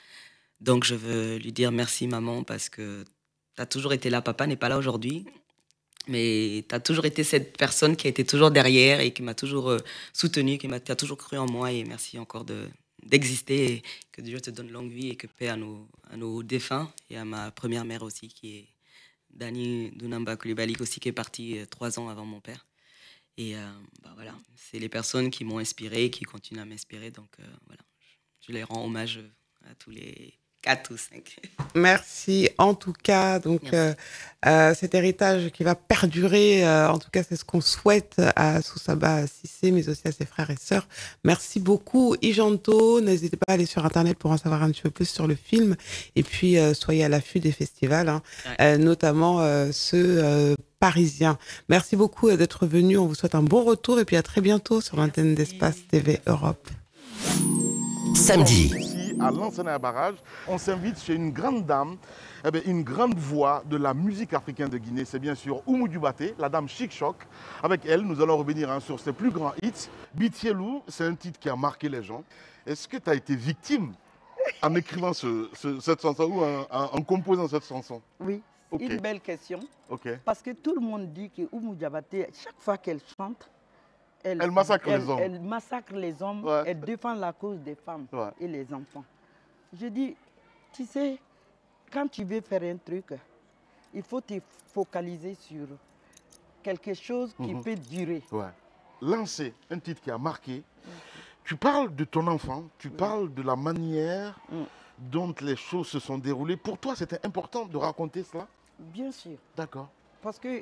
Donc, je veux lui dire merci, maman, parce que tu as toujours été là. Papa n'est pas là aujourd'hui, mais tu as toujours été cette personne qui a été toujours derrière et qui m'a toujours soutenu, qui a toujours cru en moi. Et merci encore d'exister, et que Dieu te donne longue vie et que paix à nos défunts et à ma première mère aussi, qui est Dani Dunamba Koulibaly aussi, qui est partie 3 ans avant mon père. Et voilà, c'est les personnes qui m'ont inspiré, qui continuent à m'inspirer. Donc voilà, je les rends hommage à tous les 4 ou 5. Merci en tout cas. Donc cet héritage qui va perdurer, en tout cas c'est ce qu'on souhaite à Soussaba Cissé, mais aussi à ses frères et sœurs. Merci beaucoup Ijanto. N'hésitez pas à aller sur internet pour en savoir un petit peu plus sur le film. Et puis soyez à l'affût des festivals, notamment ceux parisiens. Merci beaucoup d'être venu. On vous souhaite un bon retour et puis à très bientôt sur l'antenne d'Espace TV Europe. Samedi, à Lansana Barrage. On s'invite chez une grande dame, une grande voix de la musique africaine de Guinée. C'est bien sûr Oumou Diabaté, la dame Chic Choc. Avec elle, nous allons revenir sur ses plus grands hits. Bitielou, c'est un titre qui a marqué les gens. Est-ce que tu as été victime en écrivant cette chanson ou en composant cette chanson? Oui, okay. Une belle question. Okay. Parce que tout le monde dit que Oumou Diabaté, chaque fois qu'elle chante, elle massacre les hommes. Elle massacre les hommes, ouais. Elle défend la cause des femmes ouais. et les enfants. Je dis, tu sais, quand tu veux faire un truc, il faut te focaliser sur quelque chose qui peut durer. Ouais. Lancer un titre qui a marqué. Tu parles de ton enfant, tu parles de la manière dont les choses se sont déroulées. Pour toi, c'était important de raconter cela? Bien sûr. D'accord. Parce que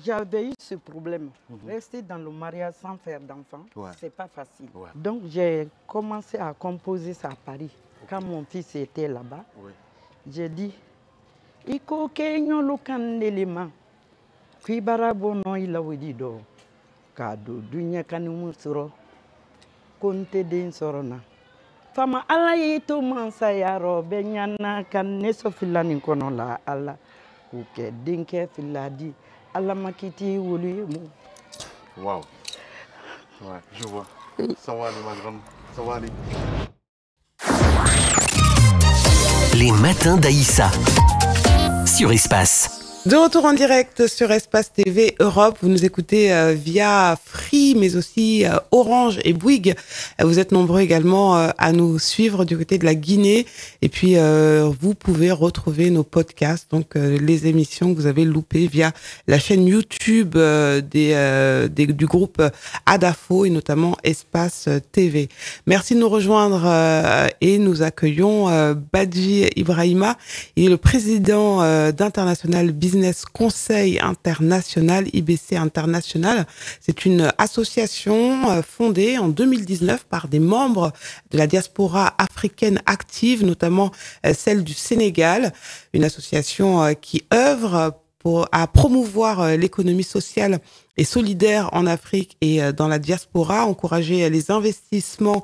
j'avais eu ce problème. Rester dans le mariage sans faire d'enfant, c'est pas facile. Ouais. Donc j'ai commencé à composer ça à Paris. Quand mon fils était là-bas, j'ai dit Iko kenyo lukan nelema Kwibara bono ila widido Kado dunya kanimusuro Konte den sorona Fama ala yito mansa yaro Benyana kan neso filani kono la ala Kuke denke filadi ala makiti wuli mu. Waouh. Ouais, je vois. Ça va aller, ma grande. Ça va aller. Les matins d'Aïssa sur Espace. De retour en direct sur Espace TV Europe, vous nous écoutez via Free, mais aussi Orange et Bouygues. Vous êtes nombreux également à nous suivre du côté de la Guinée. Et puis, vous pouvez retrouver nos podcasts, donc les émissions que vous avez loupées via la chaîne YouTube du groupe Adafo et notamment Espace TV. Merci de nous rejoindre et nous accueillons Badji Ibrahima. Il est le président d'International Business Conseil International, IBC International. C'est une association fondée en 2019 par des membres de la diaspora africaine active, notamment celle du Sénégal. Une association qui œuvre à promouvoir l'économie sociale et solidaire en Afrique et dans la diaspora, encourager les investissements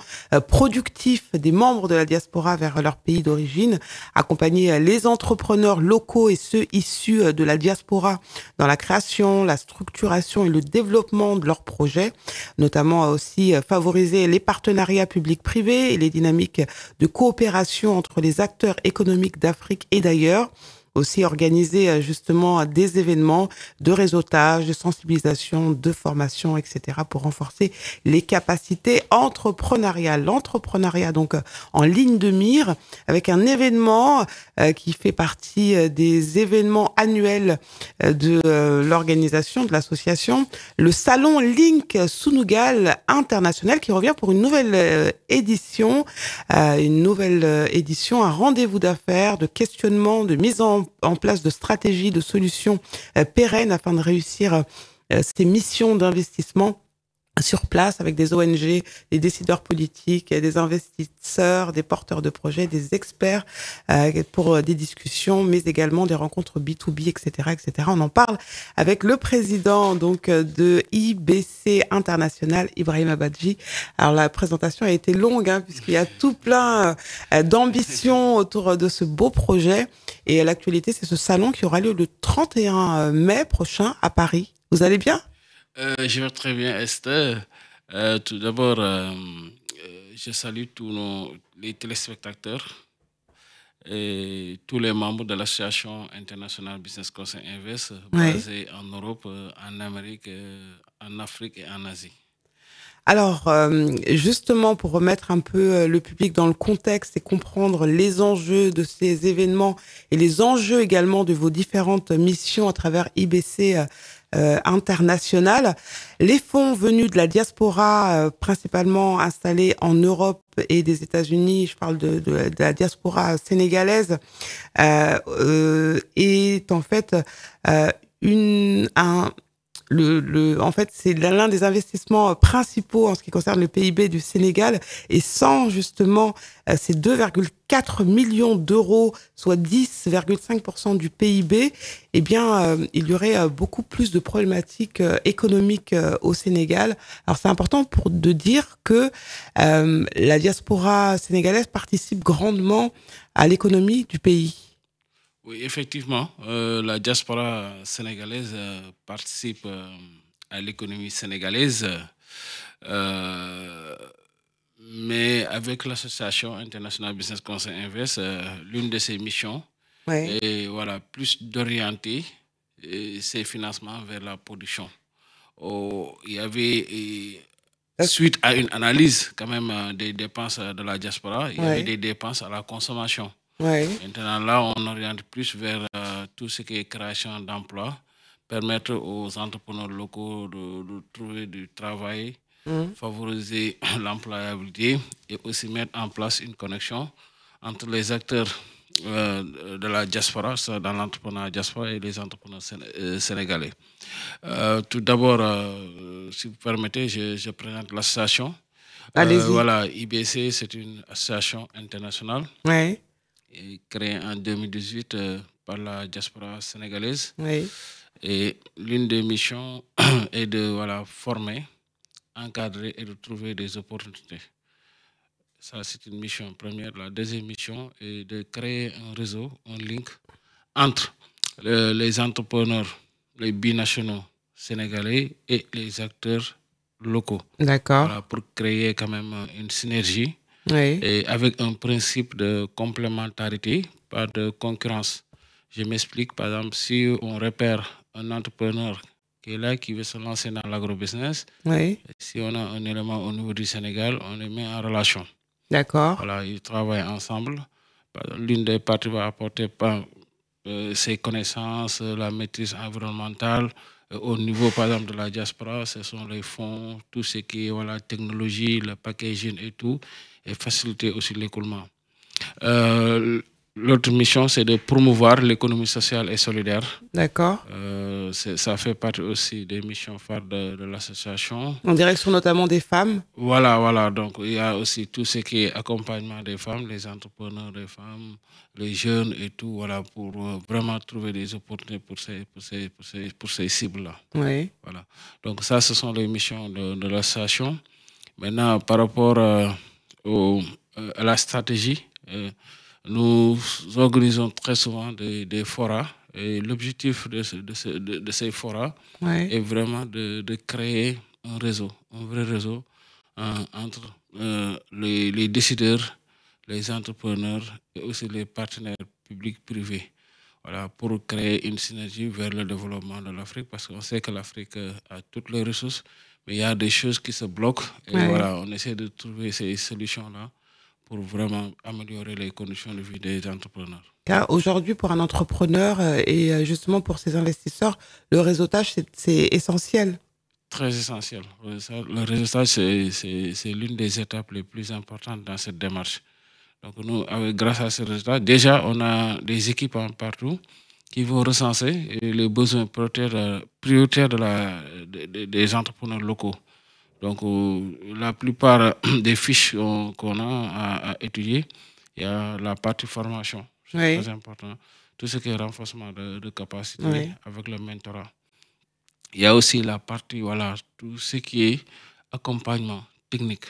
productifs des membres de la diaspora vers leur pays d'origine, accompagner les entrepreneurs locaux et ceux issus de la diaspora dans la création, la structuration et le développement de leurs projets, notamment aussi favoriser les partenariats publics-privés et les dynamiques de coopération entre les acteurs économiques d'Afrique et d'ailleurs. Aussi organiser justement des événements de réseautage, de sensibilisation, de formation, etc. pour renforcer les capacités entrepreneuriales. L'entrepreneuriat donc en ligne de mire avec un événement qui fait partie des événements annuels de l'organisation de l'association, le salon Link Sunugal International qui revient pour une nouvelle édition, un rendez-vous d'affaires, de questionnement, de mise en place de stratégies, de solutions pérennes afin de réussir ces missions d'investissement sur place avec des ONG, des décideurs politiques, des investisseurs, des porteurs de projets, des experts pour des discussions, mais également des rencontres B2B, etc., etc. On en parle avec le président donc de IBC International, Ibrahima Badji. Alors la présentation a été longue puisqu'il y a tout plein d'ambitions autour de ce beau projet. Et l'actualité, c'est ce salon qui aura lieu le 31 mai prochain à Paris. Vous allez bien ? Je vais très bien, Esther. Tout d'abord, je salue tous les téléspectateurs et tous les membres de l'association International Business Conseil Invest basée en Europe, en Amérique, en Afrique et en Asie. Alors, justement, pour remettre un peu le public dans le contexte et comprendre les enjeux de ces événements et les enjeux également de vos différentes missions à travers IBC International, les fonds venus de la diaspora, principalement installés en Europe et des États-Unis, je parle de la diaspora sénégalaise, est en fait en fait, c'est l'un des investissements principaux en ce qui concerne le PIB du Sénégal. Et sans justement ces 2,4 millions d'euros, soit 10,5% du PIB, eh bien, il y aurait beaucoup plus de problématiques économiques au Sénégal. Alors, c'est important de dire que la diaspora sénégalaise participe grandement à l'économie du pays. Oui, effectivement, la diaspora sénégalaise participe à l'économie sénégalaise, mais avec l'association internationale Business Council Invest, l'une de ses missions est plus d'orienter ses financements vers la production. Il y avait, suite à une analyse quand même des dépenses de la diaspora, il y avait des dépenses à la consommation. Maintenant, là, on oriente plus vers tout ce qui est création d'emplois, permettre aux entrepreneurs locaux de trouver du travail, favoriser l'employabilité et aussi mettre en place une connexion entre les acteurs de la diaspora, dans l'entrepreneuriat diaspora et les entrepreneurs sénégalais. Tout d'abord, si vous permettez, je présente l'association. Voilà, IBC, c'est une association internationale. Créé en 2018 par la diaspora sénégalaise. Et l'une des missions est de former, encadrer et de trouver des opportunités. Ça, c'est une mission première. La deuxième mission est de créer un réseau, un link entre les entrepreneurs, les binationaux sénégalais et les acteurs locaux. D'accord. Voilà, pour créer quand même une synergie. Et avec un principe de complémentarité, pas de concurrence. Je m'explique, par exemple, si on repère un entrepreneur qui est là, qui veut se lancer dans l'agrobusiness, si on a un élément au niveau du Sénégal, on les met en relation. D'accord. Voilà, ils travaillent ensemble. L'une des parties va apporter ses connaissances, la maîtrise environnementale. Au niveau, par exemple, de la diaspora, ce sont les fonds, tout ce qui est la technologie, le packaging et tout, et faciliter aussi l'écoulement. L'autre mission, c'est de promouvoir l'économie sociale et solidaire. D'accord. Ça fait partie aussi des missions phares de l'association. En direction notamment des femmes. Voilà. Donc, il y a aussi tout ce qui est accompagnement des femmes, les entrepreneurs des femmes, les jeunes et tout, voilà, pour vraiment trouver des opportunités pour ces cibles-là. Voilà. Donc, ça, ce sont les missions de l'association. Maintenant, par rapport à la stratégie, nous organisons très souvent des forats. Et l'objectif de ces forats est vraiment de créer un vrai réseau entre les décideurs, les entrepreneurs et aussi les partenaires publics-privés. Voilà, pour créer une synergie vers le développement de l'Afrique, parce qu'on sait que l'Afrique a toutes les ressources, mais il y a des choses qui se bloquent. Et voilà, on essaie de trouver ces solutions-là pour vraiment améliorer les conditions de vie des entrepreneurs. Car aujourd'hui, pour un entrepreneur et justement pour ses investisseurs, le réseautage, c'est essentiel. Très essentiel. Le réseautage, c'est l'une des étapes les plus importantes dans cette démarche. Donc nous, grâce à ce résultat, déjà, on a des équipes partout qui vont recenser les besoins prioritaires des entrepreneurs locaux. Donc, la plupart des fiches qu'on a à étudier, il y a la partie formation, c'est très important. Tout ce qui est renforcement de capacité avec le mentorat. Il y a aussi la partie, tout ce qui est accompagnement technique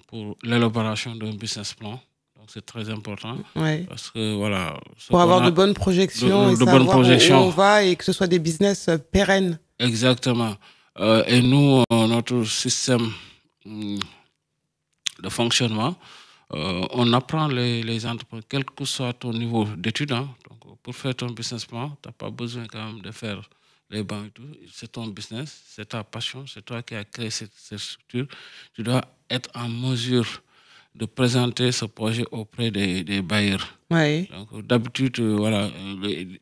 pour l'élaboration d'un business plan. Donc, c'est très important. Parce que, pour avoir de bonnes projections et savoir où on va et que ce soit des business pérennes. Exactement. Et nous, notre système de fonctionnement, on apprend les entreprises, quel que soit ton niveau d'études. Donc, pour faire ton business plan, tu n'as pas besoin quand même de faire les bancs et tout. C'est ton business, c'est ta passion, c'est toi qui as créé cette structure. Tu dois être en mesure de présenter ce projet auprès des bailleurs. Donc, d'habitude,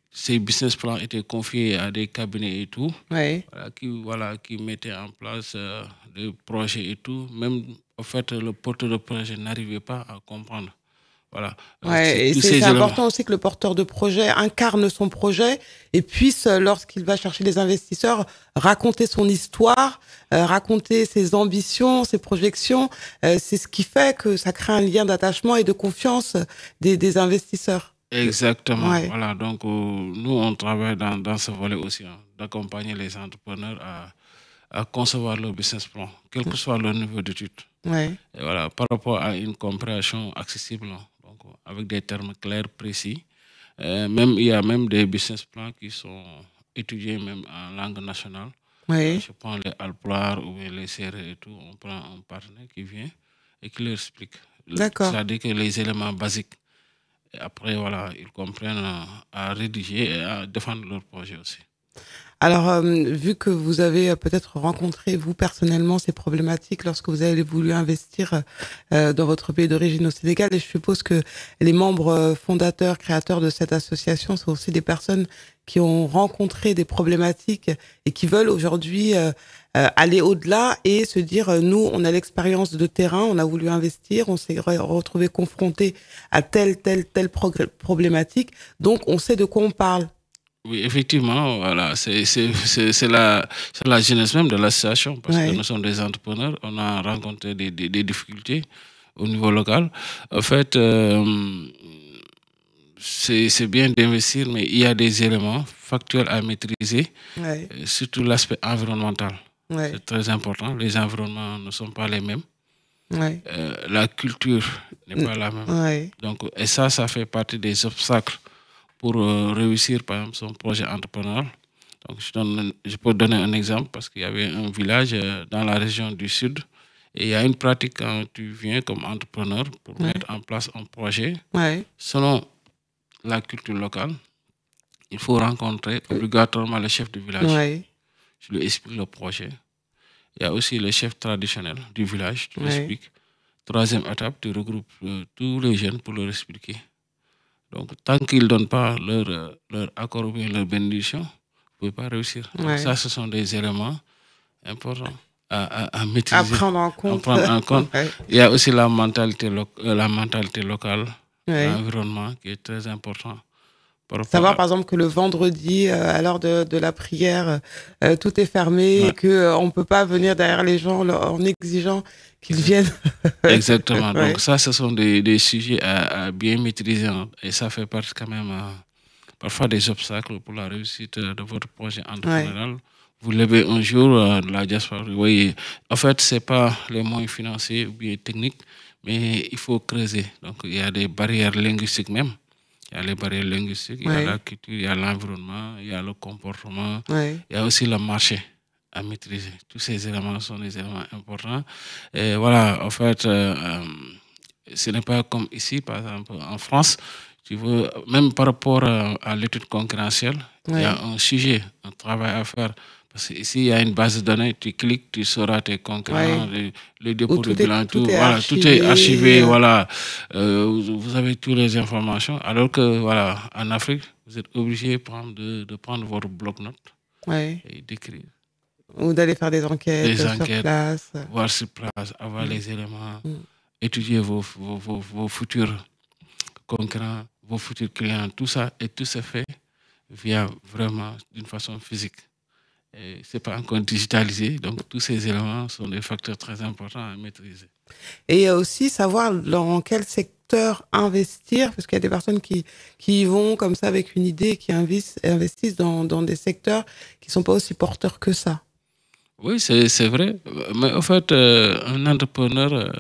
ces business plans étaient confiés à des cabinets et tout, qui mettaient en place des projets et tout. Même, en fait, le porteur de projet n'arrivait pas à comprendre Voilà. Ouais, et c'est important aussi que le porteur de projet incarne son projet et puisse, lorsqu'il va chercher des investisseurs, raconter son histoire, raconter ses ambitions, ses projections. C'est ce qui fait que ça crée un lien d'attachement et de confiance des investisseurs. Exactement. Ouais. Voilà. Donc, nous, on travaille dans ce volet aussi, hein, d'accompagner les entrepreneurs à concevoir leur business plan, quel que soit leur niveau d'étude. Ouais. Et voilà, par rapport à une compréhension accessible, donc avec des termes clairs, précis. Il y a même des business plans qui sont étudiés même en langue nationale. Ouais. Je prends les Alpulaar ou les Sérères et tout, on prend un partenaire qui vient et qui leur explique. D'accord. C'est-à-dire que les éléments basiques. Et après, voilà, ils comprennent à rédiger et à défendre leur projet aussi. Alors, vu que vous avez peut-être rencontré, vous, personnellement, ces problématiques lorsque vous avez voulu investir dans votre pays d'origine au Sénégal, et je suppose que les membres fondateurs, créateurs de cette association sont aussi des personnes qui ont rencontré des problématiques et qui veulent aujourd'hui aller au-delà et se dire, nous, on a l'expérience de terrain, on a voulu investir, on s'est retrouvé confronté à telle problématique, donc on sait de quoi on parle. Oui, effectivement, voilà, c'est la jeunesse même de l'association, parce que nous sommes des entrepreneurs, on a rencontré des difficultés au niveau local. En fait, c'est bien d'investir, mais il y a des éléments factuels à maîtriser, surtout l'aspect environnemental. C'est très important, les environnements ne sont pas les mêmes. La culture n'est pas la même. Donc, et ça fait partie des obstacles pour réussir, par exemple, son projet entrepreneurial. Donc, je peux donner un exemple parce qu'il y avait un village dans la région du Sud et il y a une pratique quand tu viens comme entrepreneur pour mettre en place un projet. Selon la culture locale, il faut rencontrer obligatoirement le chef du village. Je lui explique le projet. Il y a aussi le chef traditionnel du village, tu lui expliques. Troisième étape, tu regroupes tous les jeunes pour leur expliquer. Donc, tant qu'ils ne donnent pas leur accord ou leur bénédiction, vous ne pouvez pas réussir. Donc, ça, ce sont des éléments importants à maîtriser. À prendre en compte. Il y a aussi la mentalité locale, l'environnement qui est très important. Savoir, par exemple, que le vendredi, à l'heure de la prière, tout est fermé et qu'on ne peut pas venir derrière les gens en exigeant qu'ils viennent. Exactement. Donc ça, ce sont des sujets à bien maîtriser. Et ça fait partie quand même parfois des obstacles pour la réussite de votre projet entrepreneurial. Vous levez un jour la diaspora. Vous voyez, en fait, ce n'est pas les moyens financiers ou bien techniques, mais il faut creuser. Donc, il y a des barrières linguistiques même. Il y a les barrières linguistiques, il y a la culture, il y a l'environnement, il y a le comportement, il y a aussi le marché à maîtriser. Tous ces éléments sont des éléments importants. Et voilà, en fait, ce n'est pas comme ici, par exemple, en France. Tu veux, même par rapport à l'étude concurrentielle, il y a un sujet, un travail à faire. Parce qu'ici, il y a une base de données, tu cliques, tu sauras tes concurrents, les dépôts de bilan, tout est archivé. Voilà. Vous avez toutes les informations. Alors que, voilà, en Afrique, vous êtes obligé de prendre votre bloc-notes et d'écrire. Ou d'aller faire des enquêtes sur place. Voir sur place, avoir les éléments, étudier vos futurs concurrents, vos futurs clients, tout ça, et tout se fait via vraiment d'une façon physique. Ce n'est pas encore digitalisé, donc tous ces éléments sont des facteurs très importants à maîtriser. Et aussi savoir dans quel secteur investir, parce qu'il y a des personnes qui vont comme ça avec une idée, qui investissent dans des secteurs qui ne sont pas aussi porteurs que ça. Oui, c'est vrai. Mais en fait, un entrepreneur,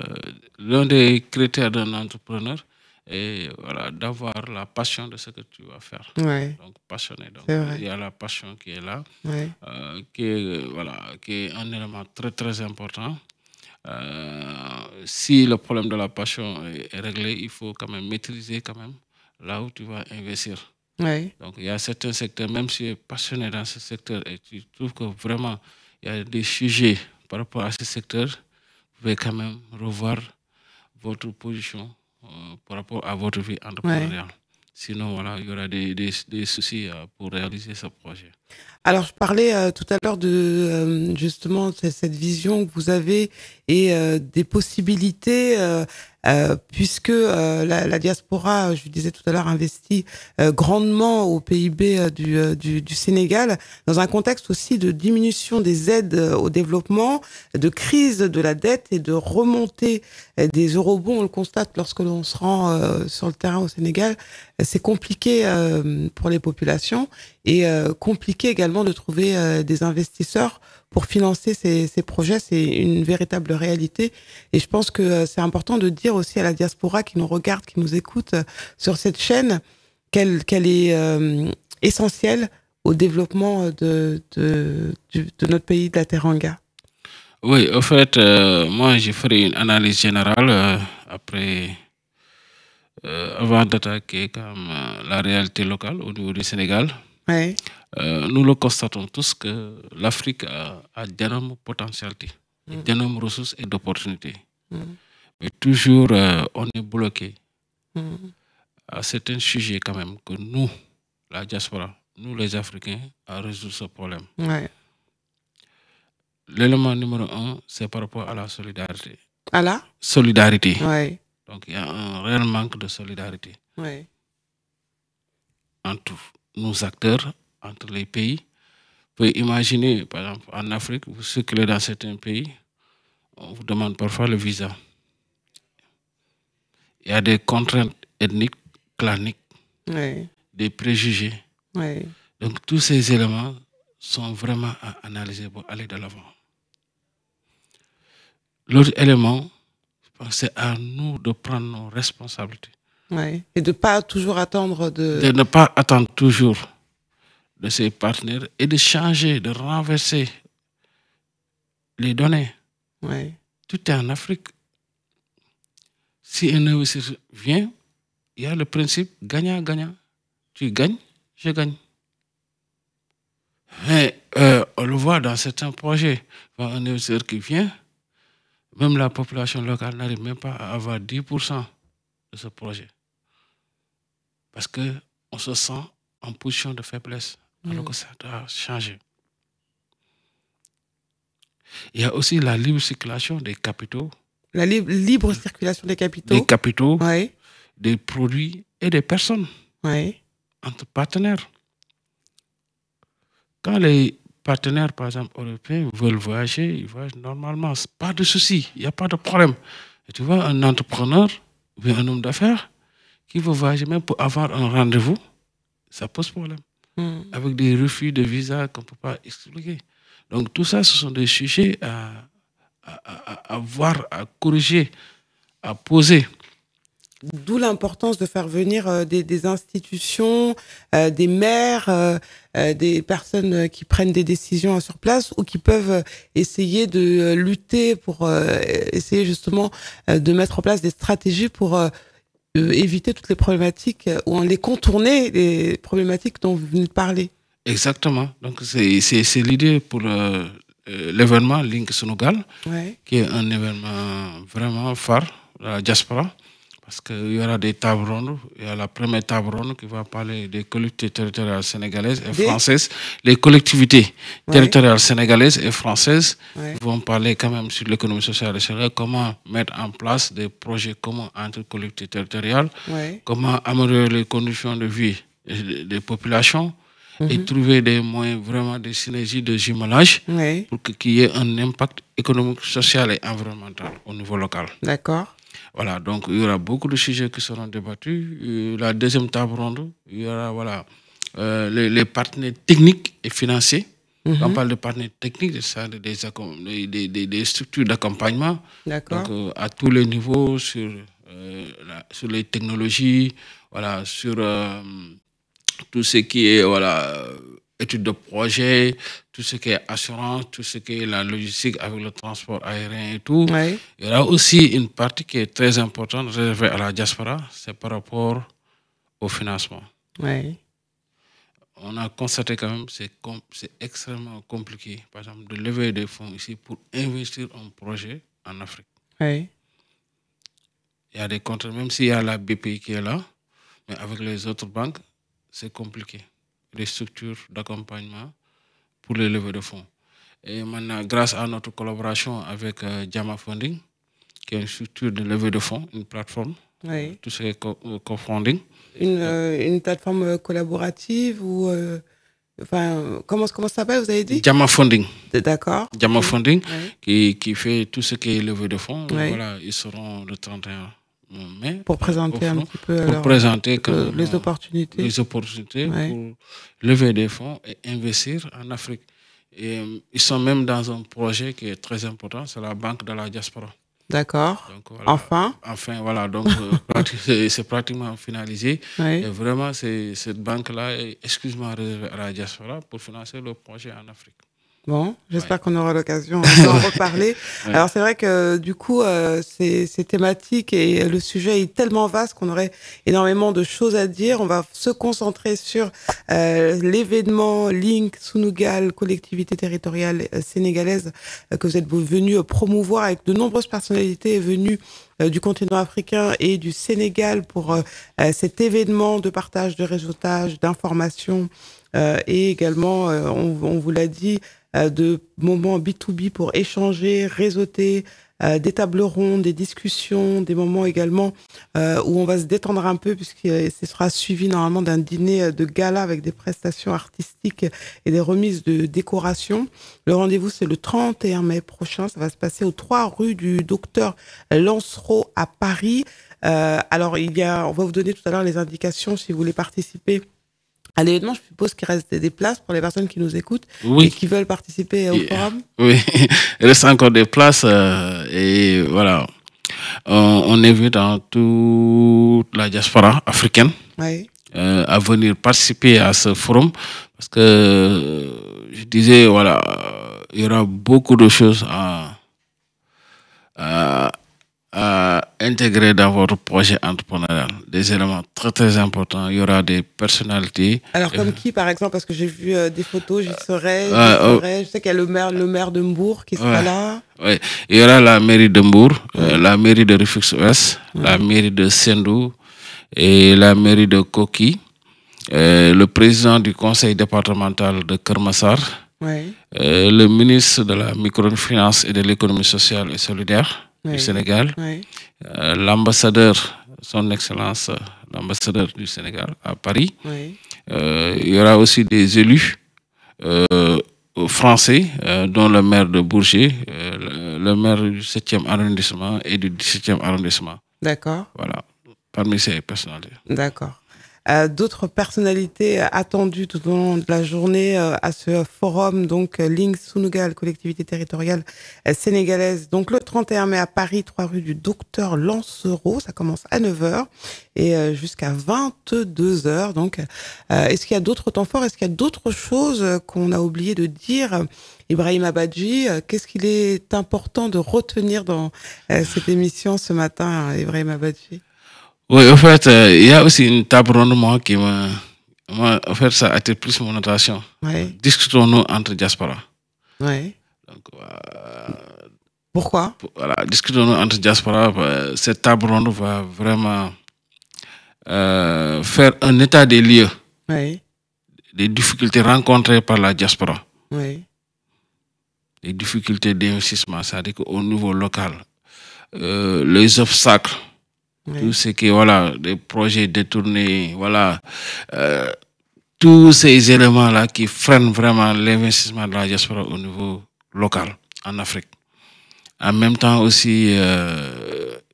l'un des critères d'un entrepreneur, et voilà, d'avoir la passion de ce que tu vas faire. Donc, passionné. Donc, il y a la passion qui est là, qui est un élément très, très important. Si le problème de la passion est réglé, il faut quand même maîtriser quand même là où tu vas investir. Donc, il y a certains secteurs, même si tu es passionné dans ce secteur et tu trouves que vraiment il y a des sujets par rapport à ce secteur, vous pouvez quand même revoir votre position par rapport à votre vie entrepreneuriale. Sinon, voilà, il y aura des soucis pour réaliser ce projet. Alors, je parlais tout à l'heure de justement cette vision que vous avez et des possibilités puisque la diaspora, je disais tout à l'heure, investit grandement au PIB du Sénégal, dans un contexte aussi de diminution des aides au développement, de crise de la dette et de remontée des eurobonds. On le constate lorsque l'on se rend sur le terrain au Sénégal. C'est compliqué pour les populations et compliqué également de trouver des investisseurs pour financer ces projets. C'est une véritable réalité. Et je pense que c'est important de dire aussi à la diaspora qui nous regarde, qui nous écoute sur cette chaîne, qu'elle est essentielle au développement de notre pays, de la Teranga. Oui, en fait, moi, j'ai fait une analyse générale après, avant d'attaquer la réalité locale au niveau du Sénégal. Ouais. Nous le constatons tous que l'Afrique a d'énormes potentialités, d'énormes ressources et d'opportunités. Mais toujours, on est bloqué à certains sujets quand même que nous, la diaspora, nous les Africains, à résoudre ce problème. Ouais. L'élément numéro 1, c'est par rapport à la solidarité. À la solidarité. Ouais. Donc, il y a un réel manque de solidarité entre nos acteurs, entre les pays. Vous pouvez imaginer, par exemple, en Afrique, vous circulez dans certains pays, on vous demande parfois le visa. Il y a des contraintes ethniques, claniques, des préjugés. Donc, tous ces éléments sont vraiment à analyser pour aller de l'avant. L'autre élément, c'est à nous de prendre nos responsabilités. Et de ne pas toujours attendre de ne pas attendre toujours de ses partenaires et de changer, de renverser les données. Tout est en Afrique. Si un investisseur vient, il y a le principe gagnant-gagnant. Tu gagnes, je gagne. Mais on le voit dans certains projets. Un investisseur qui vient, même la population locale n'arrive même pas à avoir 10% de ce projet. Parce qu'on se sent en position de faiblesse, alors que ça doit changer. Il y a aussi la libre circulation des capitaux. La libre circulation des capitaux. Des capitaux, des produits et des personnes. Entre partenaires. Quand les partenaires, par exemple, européens veulent voyager, ils voyagent normalement. Pas de souci, il n'y a pas de problème. Et tu vois, un entrepreneur ou un homme d'affaires qui veut voyager même pour avoir un rendez-vous, ça pose problème. Avec des refus de visa qu'on ne peut pas expliquer. Donc tout ça, ce sont des sujets à voir, à corriger, à poser. D'où l'importance de faire venir des institutions, des maires, des personnes qui prennent des décisions sur place ou qui peuvent essayer de lutter pour essayer justement de mettre en place des stratégies pour éviter toutes les problématiques ou les contourner, les problématiques dont vous venez de parler. Exactement. Donc c'est l'idée pour l'événement Link Sénégal, qui est un événement vraiment phare de la diaspora. Parce qu'il y aura des tables rondes. Il y a la première table ronde qui va parler des collectivités territoriales sénégalaises et françaises. Les collectivités territoriales sénégalaises et françaises vont parler quand même sur l'économie sociale et solidaire, comment mettre en place des projets communs entre collectivités territoriales, comment améliorer les conditions de vie des populations et trouver des moyens, vraiment des synergies de jumelage pour qu'il y ait un impact économique, social et environnemental au niveau local. D'accord. Voilà, donc il y aura beaucoup de sujets qui seront débattus. La deuxième table ronde, il y aura les partenaires techniques et financiers. Quand on parle de partenaires techniques, c'est des structures d'accompagnement. Donc à tous les niveaux, sur les technologies, voilà, sur tout ce qui est études de projet, tout ce qui est assurance, tout ce qui est la logistique avec le transport aérien et tout. Il y aura aussi une partie qui est très importante réservée à la diaspora, c'est par rapport au financement. On a constaté quand même que c'est extrêmement compliqué, par exemple, de lever des fonds ici pour investir un projet en Afrique. Il y a des contrats, même s'il y a la BPI qui est là, mais avec les autres banques, c'est compliqué. Des structures d'accompagnement pour les levées de fonds. Et maintenant, grâce à notre collaboration avec Jama Funding, qui est une structure de levée de fonds, une plateforme, tout ce qui est co-funding. Une plateforme collaborative ou enfin, comment ça s'appelle, vous avez dit? Jama Funding. D'accord. Jama Funding, qui fait tout ce qui est levée de fonds. Voilà, ils seront le 31 mai. Pour présenter un petit peu les opportunités. Les opportunités pour lever des fonds et investir en Afrique. Et ils sont même dans un projet qui est très important, c'est la Banque de la Diaspora. D'accord. Voilà. Enfin, voilà. Donc, c'est pratiquement finalisé. Et vraiment, cette banque-là est exclusivement réservée à la diaspora pour financer le projet en Afrique. Bon, j'espère qu'on aura l'occasion d'en reparler. Alors, c'est vrai que du coup, c'est thématique et le sujet est tellement vaste qu'on aurait énormément de choses à dire. On va se concentrer sur l'événement Link Sunugal, collectivité territoriale sénégalaise, que vous êtes venus promouvoir avec de nombreuses personnalités venues du continent africain et du Sénégal pour cet événement de partage de réseautage, d'informations et également, on vous l'a dit, de moments B2B pour échanger, réseauter, des tables rondes, des discussions, des moments également où on va se détendre un peu puisque ce sera suivi normalement d'un dîner de gala avec des prestations artistiques et des remises de décoration. Le rendez-vous, c'est le 31 mai prochain. Ça va se passer aux 3 rue du Docteur Lancereau à Paris. Alors, on va vous donner tout à l'heure les indications si vous voulez participer à l'événement. Je suppose qu'il reste des places pour les personnes qui nous écoutent et qui veulent participer au forum. Oui, il reste encore des places et voilà. On invite dans toute la diaspora africaine à venir participer à ce forum parce que je disais, voilà, il y aura beaucoup de choses à intégrer dans votre projet entrepreneurial. Des éléments très très importants. Il y aura des personnalités. Alors comme qui par exemple? Parce que j'ai vu des photos, je sais qu'il y a le maire de Mbour qui sera là. Oui, il y aura la mairie de Mbour, la mairie de Rufisque-Ouest, la mairie de Sendou et la mairie de Koki, le président du conseil départemental de Keur Massar, le ministre de la microfinance et de l'économie sociale et solidaire du Sénégal, l'ambassadeur, son excellence, l'ambassadeur du Sénégal à Paris. Il y aura aussi des élus français, dont le maire de Bourget, le maire du 7e arrondissement et du 17e arrondissement. D'accord. Voilà, parmi ces personnalités. D'accord. D'autres personnalités attendues tout au long de la journée à ce forum, donc Link Sunugal, collectivité territoriale sénégalaise, donc le 31 mai à Paris, 3 rue du Docteur Lancereau, ça commence à 9h et jusqu'à 22h. Donc, est-ce qu'il y a d'autres temps forts? Est-ce qu'il y a d'autres choses qu'on a oublié de dire? Ibrahima Badji, qu'est-ce qu'il est important de retenir dans cette émission ce matin, Ibrahima Badji? Oui, en fait, il y a aussi une table ronde qui en fait, ça attire plus mon attention. Discutons-nous entre diaspora. Donc, pourquoi? Voilà, discutons-nous entre diaspora. Cette table ronde va vraiment faire un état des lieux des difficultés rencontrées par la diaspora. Les difficultés d'investissement, c'est-à-dire qu'au niveau local, les obstacles, tout ce qui est, voilà, des projets détournés, voilà, tous ces éléments-là qui freinent vraiment l'investissement de la diaspora au niveau local, en Afrique. En même temps aussi,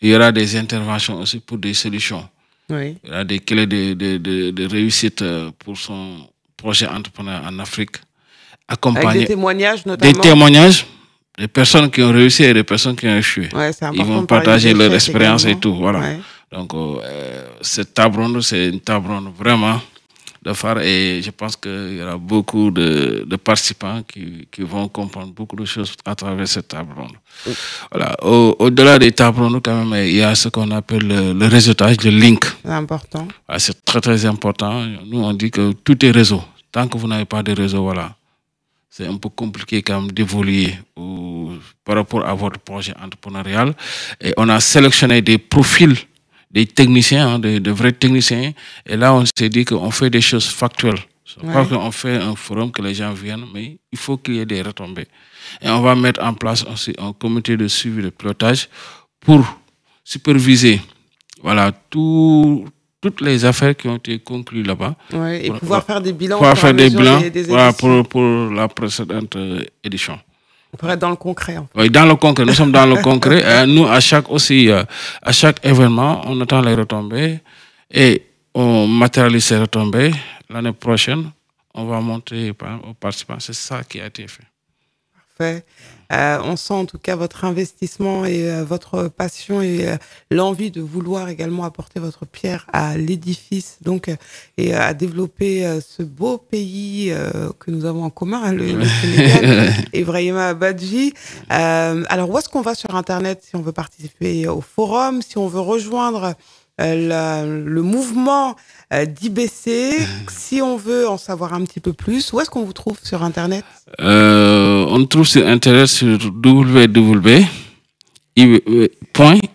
il y aura des interventions aussi pour des solutions. Il y aura des clés de réussite pour son projet entrepreneur en Afrique. Avec des témoignages notamment. Des témoignages. Des personnes qui ont réussi et des personnes qui ont échoué. Ils vont partager leur expérience et tout. Voilà. Donc, cette table ronde, c'est une table ronde vraiment de phare et je pense qu'il y aura beaucoup de participants qui vont comprendre beaucoup de choses à travers cette table ronde. Voilà. Au-delà des tables rondes, quand même, il y a ce qu'on appelle le réseautage, le link. C'est important. C'est très, très important. Nous, on dit que tout est réseau. Tant que vous n'avez pas de réseau, voilà. C'est un peu compliqué quand même d'évoluer par rapport à votre projet entrepreneurial. Et on a sélectionné des profils, des techniciens, de vrais techniciens. Et là, on s'est dit qu'on fait des choses factuelles. Pas qu'on fait un forum, que les gens viennent, mais il faut qu'il y ait des retombées. Et on va mettre en place aussi un comité de suivi de pilotage pour superviser voilà, toutes les affaires qui ont été conclues là-bas. Ouais, et pouvoir faire des bilans. Pouvoir faire des bilans voilà, pour la précédente édition. Pour être dans le concret. En fait. Oui, dans le concret. Nous sommes dans le concret. Nous, à chaque événement, on attend les retombées et on matérialise ces retombées. L'année prochaine, on va montrer aux participants. C'est ça qui a été fait. Parfait. On sent en tout cas votre investissement et votre passion et l'envie de vouloir également apporter votre pierre à l'édifice donc et à développer ce beau pays que nous avons en commun, hein, le Sénégal, Ibrahima Badji. Alors, où est-ce qu'on va sur Internet si on veut participer au forum, si on veut rejoindre le mouvement d'IBC, si on veut en savoir un petit peu plus, où est-ce qu'on vous trouve sur Internet? On trouve sur Internet sur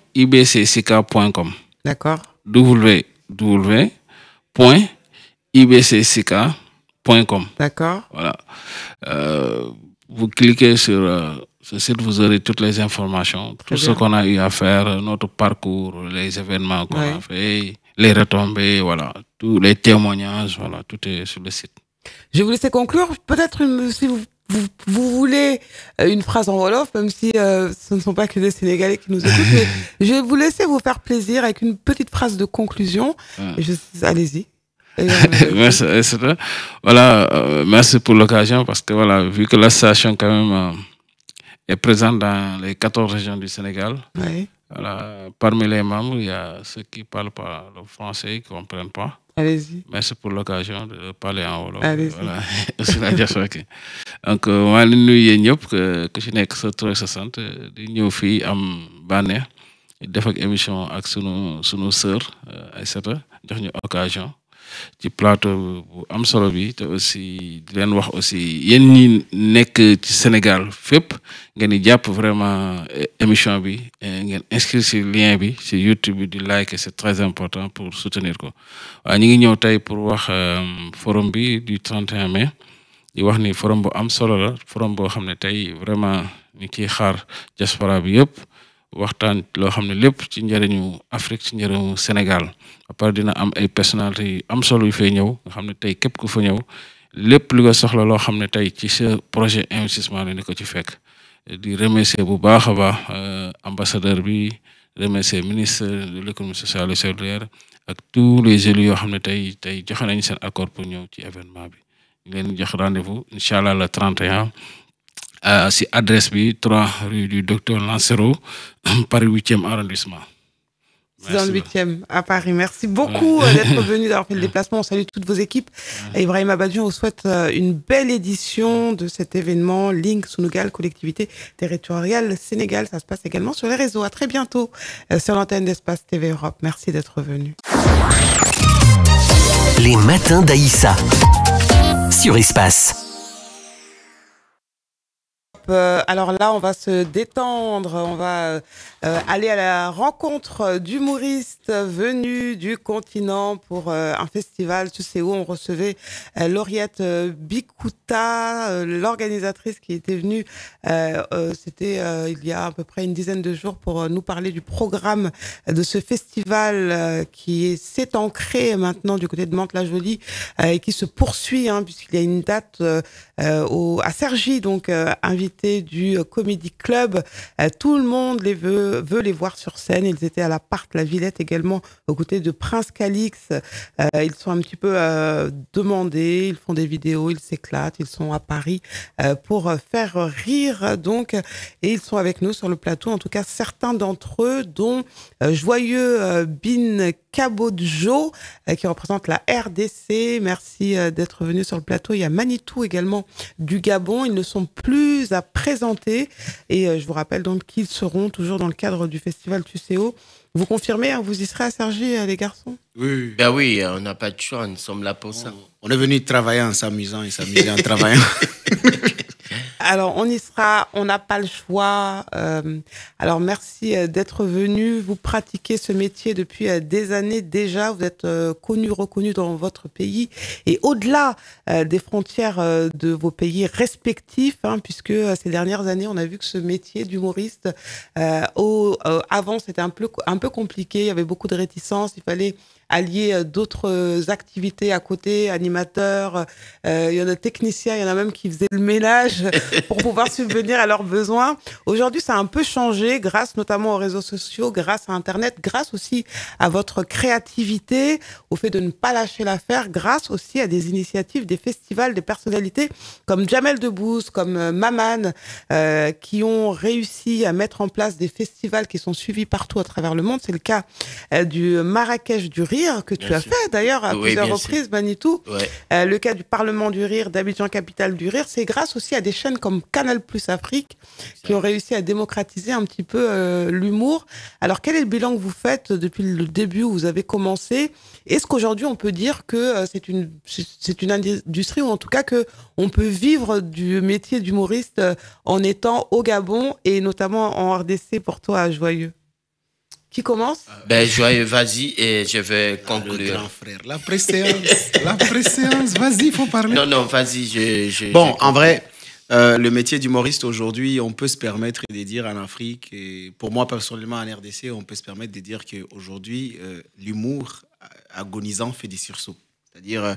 www.ibcck.com. D'accord. www.ibcck.com. D'accord. Voilà. Vous cliquez sur ce site, vous aurez toutes les informations, tout ce qu'on a eu à faire, notre parcours, les événements qu'on a fait, les retombées, voilà, tous les témoignages, voilà, tout est sur le site. Je vais vous laisser conclure. Peut-être si vous voulez une phrase en Wolof, même si ce ne sont pas que des Sénégalais qui nous écoutent, mais je vais vous laisser vous faire plaisir avec une petite phrase de conclusion. Allez-y. Merci, voilà, merci pour l'occasion parce que voilà, vu que l'association quand même est présente dans les 14 régions du Sénégal. Oui. Voilà, parmi les membres, il y a ceux qui ne parlent pas le français, qui ne comprennent pas. Allez-y. Merci pour l'occasion de parler en Wolof. Allez-y. Voilà, aussi la diaspora. Donc, maa ngi nuyu yéen ñëpp que ci nekk sa tur sa sant di ñëw fii am bànneex def ak émission ak sunu sœur Aïssata jox ñu occasion ci plateau bu am solo bi te aussi di leen wax aussi yéen ñi nekk ci Sénégal fépp ngeen di jàpp vraiment émission bi ngeen inscrire ci lien bi ci YouTube bi di like, c'est très important pour soutenir ko waaw ñu ngi ñëw tey pour wax forum bi du 31 mai di wax ni forum bu am solo la forum boo xam ne tey vraiment ñu ciy xaar diaspora bi yëpp waxtaan loo xam ne lépp ci njëriñu Afrique ci njëriñu Sénégal à part dina am ay personnalités yu am solo yu fay ñëw nga xam ne tey képp ku fa ñëw lépp li nga soxla loo xam ne tey ci sa projet investissement la ni ko ci fekk di remercier bu baax a baax ambassadeur bi remercier ministre de l'économie sociale et solidaire ak tous les élus yoo xam ne tey joxe nañu seen accord pour ñëw ci événement bi ñu leen jox rendez-vous incha allah le 31 si adresse bi 3 rue du Docteur Lancero, Paris 8e arrondissement. Dans le 8e à Paris. Merci beaucoup d'être venu, d'avoir fait le déplacement. On salue toutes vos équipes. Ibrahima Badji, on vous souhaite une belle édition de cet événement Link Sunugal, collectivité territoriale Sénégal. Ça se passe également sur les réseaux. À très bientôt sur l'antenne d'Espace TV Europe. Merci d'être venu. Les matins d'Aïssa sur Espace. Alors là, on va se détendre, on va aller à la rencontre d'humoristes venus du continent pour un festival. Tu sais où on recevait Lauriette Bikuta, l'organisatrice qui était venue, c'était il y a à peu près une dizaine de jours pour nous parler du programme de ce festival qui s'est ancré maintenant du côté de Mantes-la-Jolie et qui se poursuit puisqu'il y a une date à Cergy, donc invité du Comedy Club. Tout le monde veut les voir sur scène. Ils étaient à l'appart La Villette également, aux côtés de Prince Calix. Ils sont un petit peu demandés. Ils font des vidéos, ils s'éclatent. Ils sont à Paris pour faire rire. Donc, et ils sont avec nous sur le plateau. En tout cas, certains d'entre eux, dont Joyeux Bin Kabodjo, qui représente la RDC. Merci d'être venu sur le plateau. Il y a Manitou également du Gabon. Ils ne sont plus à présenter et je vous rappelle donc qu'ils seront toujours dans le cadre du festival Tucéo. Vous confirmez, vous y serez à Cergy, les garçons? Oui. Ben oui, on n'a pas de choix, nous sommes là pour ça. On est venu travailler en s'amusant et s'amuser en travaillant. Alors, on y sera, on n'a pas le choix. Alors, merci d'être venu. Vous pratiquez ce métier depuis des années déjà. Vous êtes connu, reconnu dans votre pays. Et au-delà des frontières de vos pays respectifs, puisque ces dernières années, on a vu que ce métier d'humoriste, avant, c'était un peu compliqué. Il y avait beaucoup de réticences. Il fallait allier d'autres activités à côté, animateurs, il y en a techniciens, il y en a même qui faisaient le ménage pour pouvoir subvenir à leurs besoins. Aujourd'hui, ça a un peu changé grâce notamment aux réseaux sociaux, grâce à Internet, grâce aussi à votre créativité, au fait de ne pas lâcher l'affaire, grâce aussi à des initiatives, des festivals, des personnalités comme Jamel Debbouze, comme Maman, qui ont réussi à mettre en place des festivals qui sont suivis partout à travers le monde. C'est le cas du Marrakech du Rire, que tu as fait d'ailleurs à plusieurs reprises, Manitou. Ouais. Le cas du Parlement du Rire, d'Abidjan Capitale du Rire, c'est grâce aussi à des chaînes comme Canal+ Afrique qui ont réussi à démocratiser un petit peu l'humour. Alors, quel est le bilan que vous faites depuis le début où vous avez commencé? Est-ce qu'aujourd'hui, on peut dire que c'est une industrie, ou en tout cas qu'on peut vivre du métier d'humoriste en étant au Gabon et notamment en RDC pour toi à Joyeux? Qui commence? Joyeux, vas-y et je vais conclure. Le grand frère, la préséance, vas-y, il faut parler. Non, vas-y, Bon, en vrai, le métier d'humoriste aujourd'hui, on peut se permettre de dire en Afrique, et pour moi personnellement en RDC, on peut se permettre de dire qu'aujourd'hui, l'humour agonisant fait des sursauts. C'est-à-dire,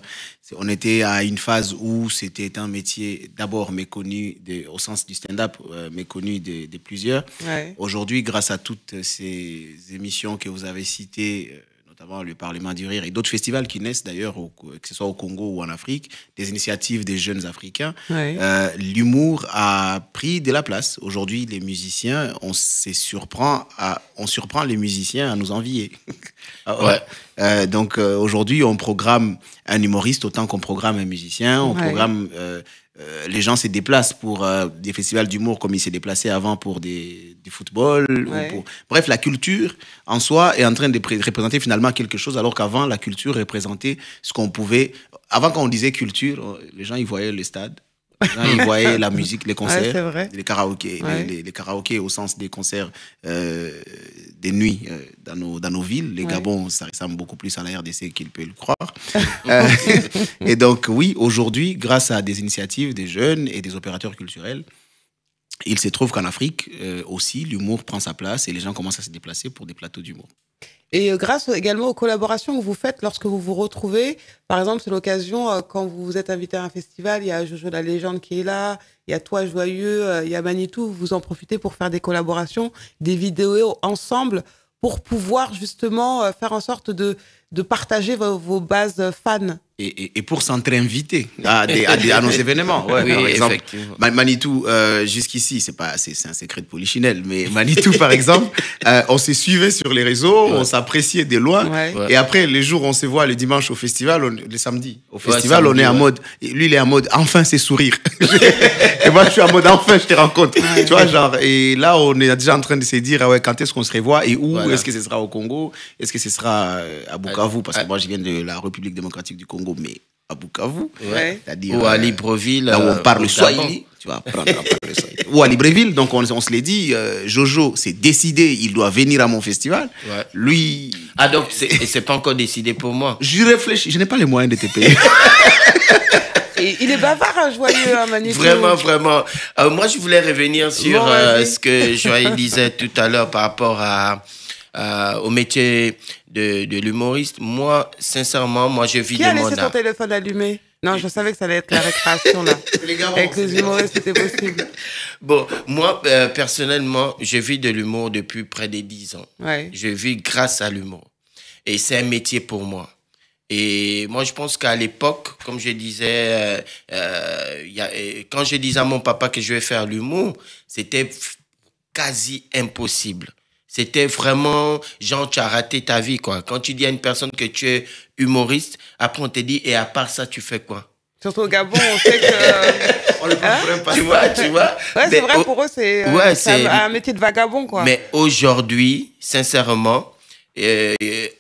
on était à une phase où c'était un métier d'abord méconnu, au sens du stand-up, méconnu de plusieurs. Ouais. Aujourd'hui, grâce à toutes ces émissions que vous avez citées, notamment le Parlement du Rire et d'autres festivals qui naissent d'ailleurs, que ce soit au Congo ou en Afrique, des initiatives des jeunes Africains, ouais. L'humour a pris de la place. Aujourd'hui, les musiciens, on surprend les musiciens à nous envier. Ouais. Donc aujourd'hui, on programme un humoriste autant qu'on programme un musicien. On programme... les gens se déplacent pour des festivals d'humour comme ils s'est déplacé avant pour du football. Ouais. Bref, la culture en soi est en train de représenter finalement quelque chose, alors qu'avant, la culture représentait ce qu'on pouvait... Avant, quand on disait culture, les gens, ils voyaient le stade. Les gens, ils voyaient la musique, les concerts, les karaokés. Ouais. Les karaokés au sens des concerts des nuits dans nos villes. Les Gabons, ça ressemble beaucoup plus à la RDC qu'il peut le croire. Et donc, oui, aujourd'hui, grâce à des initiatives des jeunes et des opérateurs culturels, il se trouve qu'en Afrique aussi, l'humour prend sa place et les gens commencent à se déplacer pour des plateaux d'humour. Et grâce également aux collaborations que vous faites lorsque vous vous retrouvez, par exemple, c'est l'occasion, quand vous êtes invité à un festival, il y a Jojo la légende qui est là, il y a toi Joyeux, il y a Manitou, vous en profitez pour faire des collaborations, des vidéos ensemble, pour pouvoir justement faire en sorte de partager vos bases fans. Et pour s'inviter à nos événements. Ouais, oui, par exemple, Manitou, jusqu'ici, c'est un secret de polichinelle, mais Manitou, par exemple, on se suivait sur les réseaux, on s'appréciait de loin, et après, les jours, on se voit le dimanche au festival, le samedi. Au festival, samedi, on est en mode, lui, il est en mode, enfin, c'est sourire. Et moi, je suis en mode, enfin, je te rencontre. Tu vois, genre, et là, on est déjà en train de se dire, quand est-ce qu'on se revoit et où? Est-ce que ce sera au Congo? Est-ce que ce sera à Bukavu? Parce que moi, je viens de la République démocratique du Congo, mais à Bukavu, c'est-à-dire ou à Libreville, là où on parle Swahili, tu vas apprendre à parler Swahili. Ou à Libreville, donc on se l'est dit, Jojo, c'est décidé, il doit venir à mon festival. Ouais. Lui... Ah donc, c'est pas encore décidé pour moi. Je réfléchis, je n'ai pas les moyens de te payer. Et il est bavard, Joyeux, Manitou. Vraiment. Moi, je voulais revenir sur ce que Joyeux disait tout à l'heure par rapport au métier de l'humoriste. Moi, sincèrement, je vis de mon art. Qui a laissé ton téléphone allumé? Non, je savais que ça allait être la récréation, là. Avec les humoristes, c'était possible. Bon, moi, personnellement, je vis de l'humour depuis près de 10 ans. Ouais. Je vis grâce à l'humour. Et c'est un métier pour moi. Et moi, je pense qu'à l'époque, comme je disais, quand je disais à mon papa que je vais faire l'humour, c'était quasi impossible. C'était vraiment, genre, tu as raté ta vie, quoi. Quand tu dis à une personne que tu es humoriste, après on te dit, et à part ça, tu fais quoi? Surtout au Gabon, on sait que... on le comprend pas. Tu vois. Ouais, c'est vrai, pour eux, c'est un métier de vagabond, quoi. Mais aujourd'hui, sincèrement,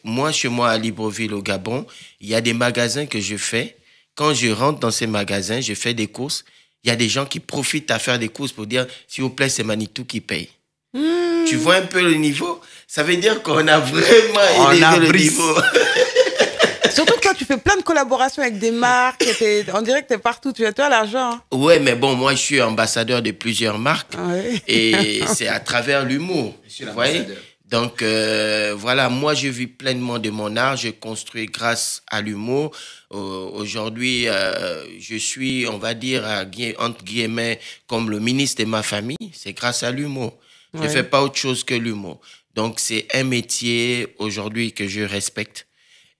moi, chez moi, à Libreville, au Gabon, il y a des magasins que je fais. Quand je rentre dans ces magasins, je fais des courses. il y a des gens qui profitent à faire des courses pour dire, s'il vous plaît, c'est Manitou qui paye. Tu vois un peu le niveau? Ça veut dire qu'on a vraiment élevé le niveau. Surtout que toi, tu fais plein de collaborations avec des marques. On dirait que tu es partout. Tu as toi l'argent. Hein. Ouais, mais bon, moi, je suis ambassadeur de plusieurs marques. Ouais. Et c'est à travers l'humour. Vous voyez? Donc, voilà, moi, je vis pleinement de mon art. Je construis grâce à l'humour. Aujourd'hui, je suis, on va dire, entre guillemets, comme le ministre de ma famille. C'est grâce à l'humour. Je ne fais pas autre chose que l'humour. Donc, c'est un métier aujourd'hui que je respecte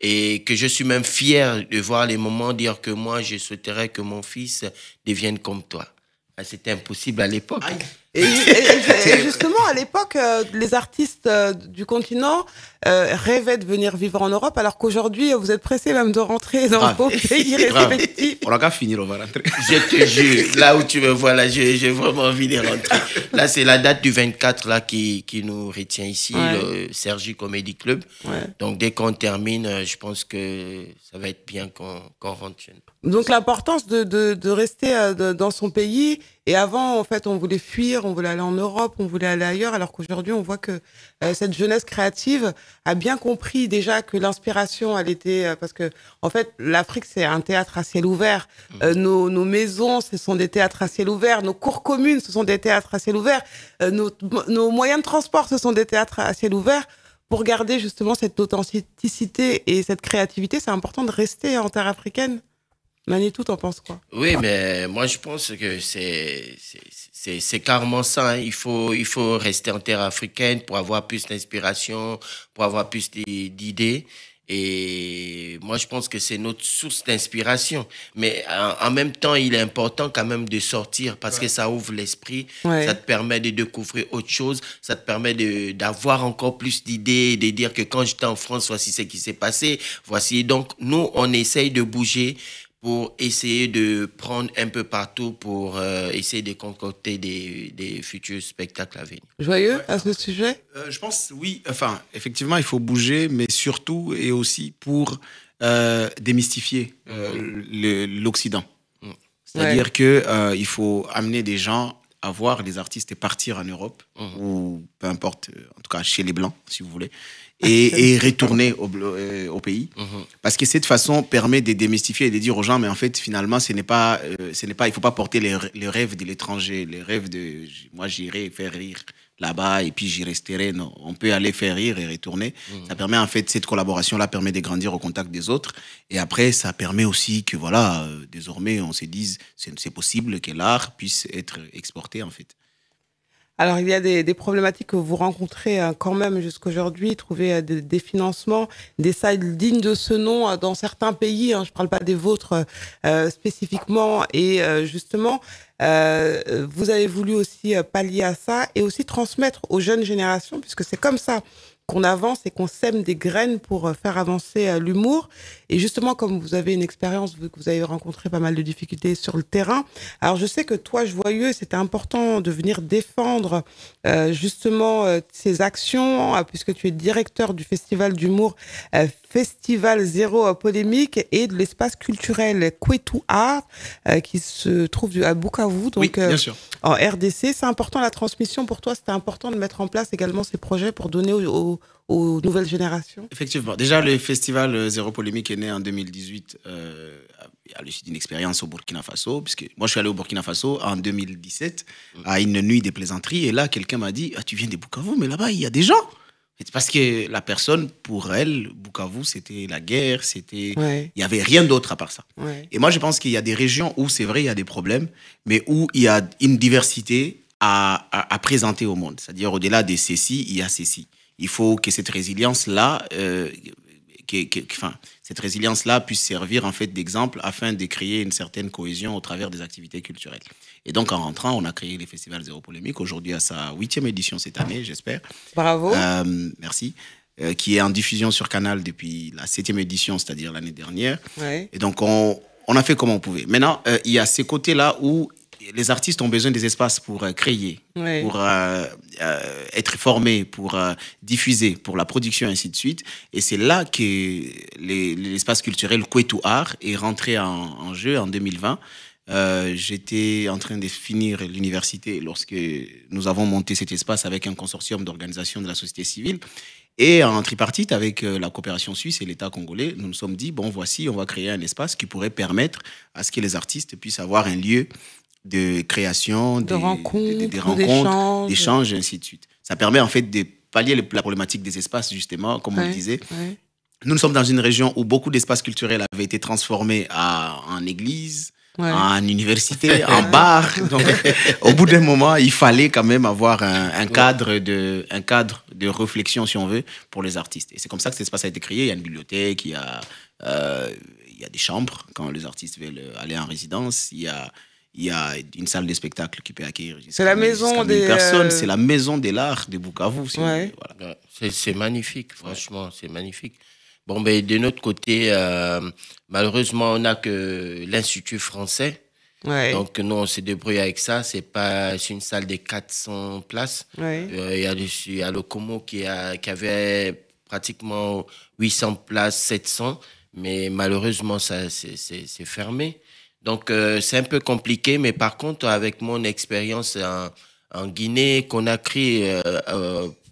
et que je suis même fier de voir les moments dire que moi, je souhaiterais que mon fils devienne comme toi. C'était impossible à l'époque. Et justement, à l'époque, les artistes du continent rêvaient de venir vivre en Europe, alors qu'aujourd'hui, vous êtes pressés même de rentrer dans vos pays respectifs. On n'a qu'à finir, on va rentrer. Je te jure, là où tu me vois, là, j'ai vraiment envie de rentrer. Là, c'est la date du 24 là, qui nous retient ici, le Sergi Comedy Club. Ouais. Donc, dès qu'on termine, je pense que ça va être bien qu'on rentre chez nous. Donc, l'importance de rester dans son pays. Et avant, en fait, on voulait fuir, on voulait aller en Europe, on voulait aller ailleurs, alors qu'aujourd'hui, on voit que cette jeunesse créative a bien compris déjà que l'inspiration, elle était... parce que, en fait, l'Afrique, c'est un théâtre à ciel ouvert. Nos maisons, ce sont des théâtres à ciel ouvert. Nos cours communes, ce sont des théâtres à ciel ouvert. Nos moyens de transport, ce sont des théâtres à ciel ouvert. Pour garder justement cette authenticité et cette créativité, c'est important de rester en terre africaine. Manitou, t'en penses quoi? Oui, mais moi, je pense que c'est carrément ça. Hein. Il faut rester en terre africaine pour avoir plus d'inspiration, pour avoir plus d'idées. Et moi, je pense que c'est notre source d'inspiration. Mais en même temps, il est important quand même de sortir parce que ça ouvre l'esprit. Ouais. Ça te permet de découvrir autre chose. Ça te permet d'avoir encore plus d'idées, de dire que quand j'étais en France, voici ce qui s'est passé. Voici. Donc, nous, on essaye de bouger pour essayer de prendre un peu partout pour essayer de concocter des futurs spectacles à venir. Joyeux à ce sujet? Je pense, oui. Enfin, effectivement, il faut bouger, mais surtout et aussi pour démystifier l'Occident. C'est-à-dire qu'il faut amener des gens à voir les artistes et partir en Europe, ou peu importe, en tout cas chez les Blancs, si vous voulez, et retourner au pays. Parce que cette façon permet de démystifier et de dire aux gens, mais en fait, finalement, il ne faut pas porter les rêves de l'étranger, les rêves de « moi, j'irai faire rire là-bas et puis j'y resterai ». Non, on peut aller faire rire et retourner. Ça permet, en fait, cette collaboration-là permet de grandir au contact des autres. Et après, ça permet aussi que, voilà, désormais, on se dise, c'est possible que l'art puisse être exporté, en fait. Alors, il y a des problématiques que vous rencontrez quand même jusqu'aujourd'hui, trouver des financements, des salles dignes de ce nom dans certains pays, hein, je ne parle pas des vôtres spécifiquement, et justement, vous avez voulu aussi pallier à ça et aussi transmettre aux jeunes générations, puisque c'est comme ça qu'on avance et qu'on sème des graines pour faire avancer l'humour. Et justement, comme vous avez une expérience, vu que vous avez rencontré pas mal de difficultés sur le terrain, alors je sais que toi, Joyeux, c'était important de venir défendre justement ces actions, puisque tu es directeur du festival d'humour Festival Zéro Polémique et de l'espace culturel Kwetu Art qui se trouve à Bukavu, donc oui, bien sûr. En RDC. C'est important la transmission pour toi, c'était important de mettre en place également ces projets pour donner aux nouvelles générations? Effectivement. Déjà, le festival Zéro Polémique est né en 2018 à l'issue d'une expérience au Burkina Faso, puisque moi je suis allé au Burkina Faso en 2017 à une nuit des plaisanteries, et là quelqu'un m'a dit « Ah, tu viens de Bukavu, mais là-bas il y a des gens !» Parce que la personne, pour elle, Bukavu, c'était la guerre, il n'y avait rien d'autre à part ça. Ouais. Et moi, je pense qu'il y a des régions où, c'est vrai, il y a des problèmes, mais où il y a une diversité à présenter au monde. C'est-à-dire, au-delà de ceci, il y a ceci. Il faut que cette résilience-là, cette résilience-là puisse servir en fait d'exemple afin de créer une certaine cohésion au travers des activités culturelles. Et donc, en rentrant, on a créé les festivals Zéro Polémique, aujourd'hui à sa 8e édition cette année, j'espère. Bravo. Merci. Qui est en diffusion sur Canal depuis la 7e édition, c'est-à-dire l'année dernière. Ouais. Et donc, on a fait comme on pouvait. Maintenant, il y a ces côtés-là où les artistes ont besoin des espaces pour créer, pour être formés, pour diffuser, pour la production, ainsi de suite. Et c'est là que l'espace culturel Kwetu Art est rentré en jeu en 2020. J'étais en train de finir l'université lorsque nous avons monté cet espace avec un consortium d'organisations de la société civile. Et en tripartite avec la coopération suisse et l'État congolais, nous nous sommes dit, bon, voici, on va créer un espace qui pourrait permettre à ce que les artistes puissent avoir un lieu de création, de rencontres, d'échanges, et ainsi de suite. Ça permet en fait de pallier la problématique des espaces, justement, comme on le disait. Ouais. Nous sommes dans une région où beaucoup d'espaces culturels avaient été transformés en églises, en université, en bar. Donc, au bout d'un moment, il fallait quand même avoir un cadre de réflexion, si on veut, pour les artistes. Et c'est comme ça que cet espace a été créé. Il y a une bibliothèque, il y a des chambres quand les artistes veulent aller en résidence. Il y a une salle de spectacle qui peut accueillir. C'est la maison des personnes. C'est la maison de l'art de Bukavu. Voilà. C'est magnifique, franchement, c'est magnifique. Bon, ben, de notre côté, malheureusement, on n'a que l'Institut français. Ouais. Donc, nous, on s'est débrouillé avec ça. C'est une salle de 400 places. Ouais. Il y a le Como qui avait pratiquement 800 places, 700. Mais malheureusement, c'est fermé. Donc, c'est un peu compliqué. Mais par contre, avec mon expérience en Guinée, Conakry,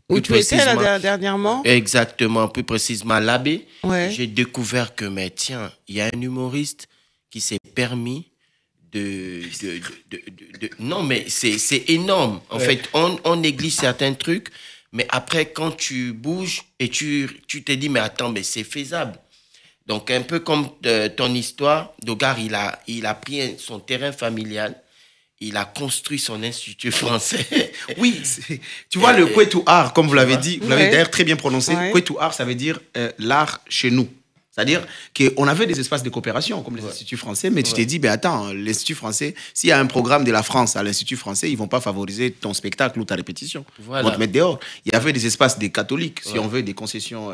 où tu étais là dernièrement? Exactement, plus précisément à l'Abbé. Ouais. J'ai découvert que, mais tiens, il y a un humoriste qui s'est permis non, mais c'est énorme. En fait, on néglige certains trucs, mais après, quand tu bouges et tu te dis, mais attends, mais c'est faisable. Donc, un peu comme ton histoire, Dogar, il a pris son terrain familial. Il a construit son institut français. Oui, tu vois, le Kwetu Art, comme vous l'avez dit, vous l'avez d'ailleurs très bien prononcé. Kwetu Art, ça veut dire l'art chez nous. C'est-à-dire qu'on avait des espaces de coopération, comme les instituts français, mais tu t'es dit, ben attends, l'Institut français, s'il y a un programme de la France à l'Institut français, ils ne vont pas favoriser ton spectacle ou ta répétition. Voilà. Ils vont te mettre dehors. Il y avait des espaces des catholiques, si on veut, des concessions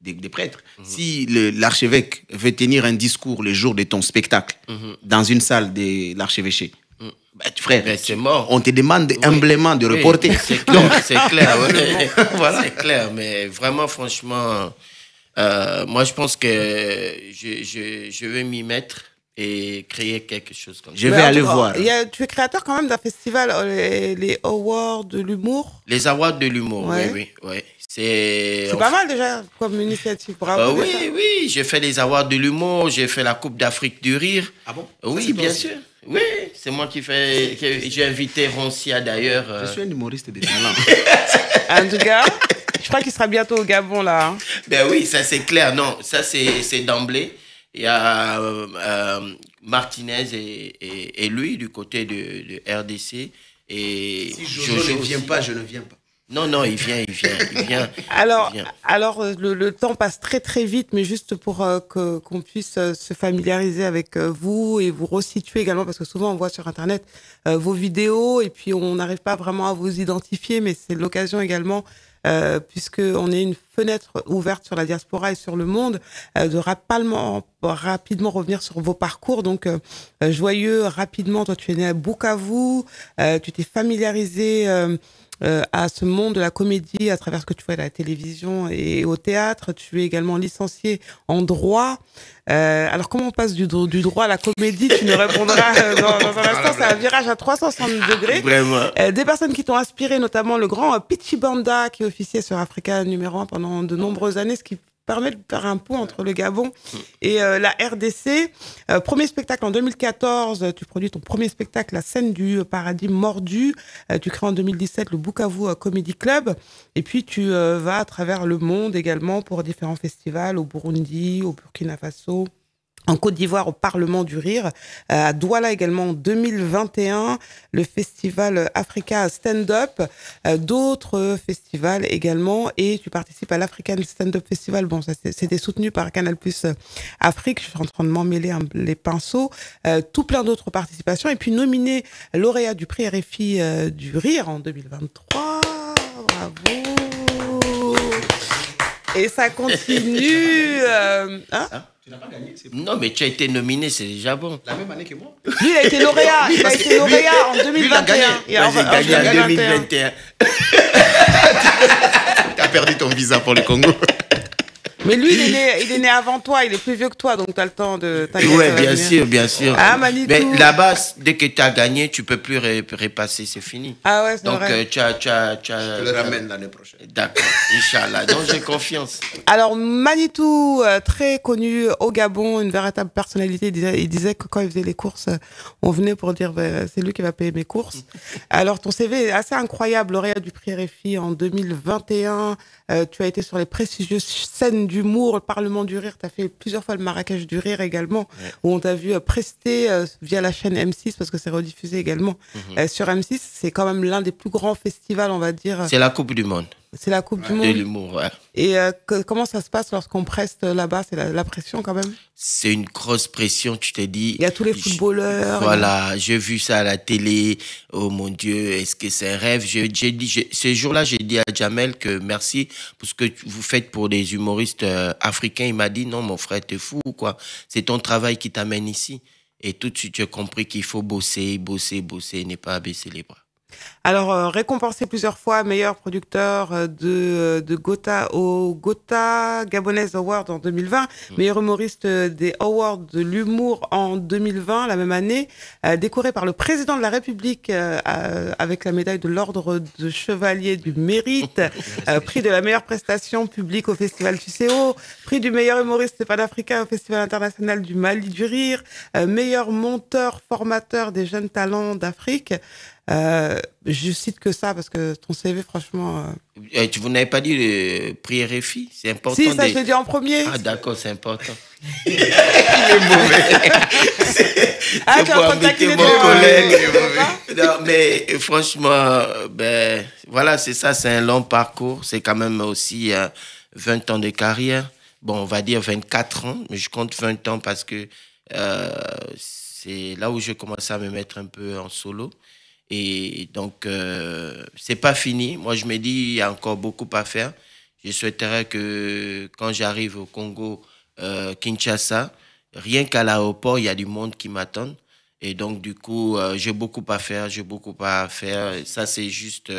des prêtres. Si l'archevêque veut tenir un discours le jour de ton spectacle dans une salle de l'archevêché, ben, frère, c'est mort. On te demande humblement de reporter. C'est clair, c'est clair. Voilà. C'est clair, mais vraiment, franchement... moi, je pense que je vais m'y mettre et créer quelque chose comme ça. Je vais aller voir. Tu es créateur quand même d'un festival, les Awards de l'humour. Les Awards de l'humour, oui. C'est pas mal déjà comme initiative. Bravo. Oui, j'ai fait les Awards de l'humour, j'ai fait la Coupe d'Afrique du Rire. Ah bon? Oui, bien sûr. Oui, c'est moi qui fais. J'ai invité Roncia d'ailleurs. Je suis un humoriste de talent. En tout cas. Je crois qu'il sera bientôt au Gabon, là. Hein. Ben oui, ça c'est clair. Non, ça c'est d'emblée. Il y a Martinez et lui du côté de RDC. Et si je ne viens pas, je ne viens pas. Non, il vient. Alors, le temps passe très très vite, mais juste pour qu'on puisse se familiariser avec vous et vous resituer également, parce que souvent on voit sur Internet vos vidéos et puis on n'arrive pas vraiment à vous identifier, mais c'est l'occasion également, puisqu'on est une fenêtre ouverte sur la diaspora et sur le monde, de rapidement revenir sur vos parcours. Donc, Joyeux, rapidement, toi tu es né à Bukavu, tu t'es familiarisé à ce monde de la comédie à travers ce que tu vois à la télévision et au théâtre. Tu es également licencié en droit. Alors, comment on passe du droit à la comédie? Tu nous répondras dans un instant. C'est un virage à 360 degrés. Vraiment. Des personnes qui t'ont inspiré, notamment le grand Pitchi Banda, qui officiait sur Africa numéro 1 pendant de nombreuses années, ce qui permet de faire un pont entre le Gabon et la RDC. Premier spectacle en 2014, tu produis ton premier spectacle, La Scène du Paradis Mordu. Tu crées en 2017 le Bukavu Comedy Club. Et puis tu vas à travers le monde également pour différents festivals, au Burundi, au Burkina Faso, en Côte d'Ivoire, au Parlement du Rire, à Douala également en 2021, le festival Africa Stand Up, d'autres festivals également, et tu participes à l'African Stand Up Festival. Bon, ça c'était soutenu par Canal+ Afrique, je suis en train de m'emmêler les pinceaux, tout plein d'autres participations, et puis nominé lauréat du prix RFI du Rire en 2023. Bravo. Et ça continue. Tu n'as pas gagné, c'est bon. Non, mais tu as été nominé, c'est déjà bon. La même année que moi. Lui, il a été lauréat. Il a été lauréat en 2021. J'ai gagné en 2021. Tu as perdu ton visa pour le Congo. Mais lui, il est né avant toi, il est plus vieux que toi, donc tu as le temps de... Oui, bien sûr, bien sûr. Ah, Manitou. Mais là-bas, dès que tu as gagné, tu ne peux plus repasser, c'est fini. Ah ouais, c'est donc, vrai. Je le ramène l'année prochaine. D'accord, Inch'Allah. Donc, j'ai confiance. Alors, Manitou, très connu au Gabon, une véritable personnalité, il disait que quand il faisait les courses, on venait pour dire c'est lui qui va payer mes courses. Alors, ton CV est assez incroyable, lauréat du prix RFI en 2021. Tu as été sur les prestigieuses scènes d'humour, le Parlement du Rire. Tu as fait plusieurs fois le Marrakech du Rire également, où on t'a vu prester via la chaîne M6, parce que c'est rediffusé également sur M6. C'est quand même l'un des plus grands festivals, on va dire. C'est la Coupe du Monde. C'est la Coupe du Monde. De l'humour, ouais. Et comment ça se passe lorsqu'on preste là-bas? C'est la pression quand même? C'est une grosse pression, tu te dis. Il y a tous les footballeurs. Voilà, j'ai vu ça à la télé. Oh mon Dieu, est-ce que c'est un rêve? Ce jour-là, j'ai dit à Jamel que merci pour ce que vous faites pour les humoristes africains. Il m'a dit non, mon frère, t'es fou ou quoi? C'est ton travail qui t'amène ici. Et tout de suite, j'ai compris qu'il faut bosser, et ne pas baisser les bras. Alors, récompensé plusieurs fois, meilleur producteur de Gotha au Gotha Gabonese Award en 2020, meilleur humoriste des Awards de l'humour en 2020, la même année, décoré par le président de la République avec la médaille de l'ordre de chevalier du mérite, prix de la meilleure prestation publique au Festival TUCO, prix du meilleur humoriste panafricain au Festival international du Mali du Rire, meilleur monteur formateur des jeunes talents d'Afrique. Je cite que ça parce que ton CV, franchement... Vous n'avez pas dit le prix RFI? C'est important. Si, ça je l'ai dit en premier. Ah d'accord, c'est important. Il est mauvais. Tu es en train de taquiner mon collègue. Non, mais franchement, voilà, c'est ça, c'est un long parcours. C'est quand même aussi 20 ans de carrière. Bon, on va dire 24 ans, mais je compte 20 ans parce que c'est là où je commence à me mettre un peu en solo. Et donc, c'est pas fini. Moi, je me dis, il y a encore beaucoup à faire. Je souhaiterais que quand j'arrive au Congo, Kinshasa, rien qu'à l'aéroport, il y a du monde qui m'attend. Et donc, du coup, j'ai beaucoup à faire. Ça, c'est juste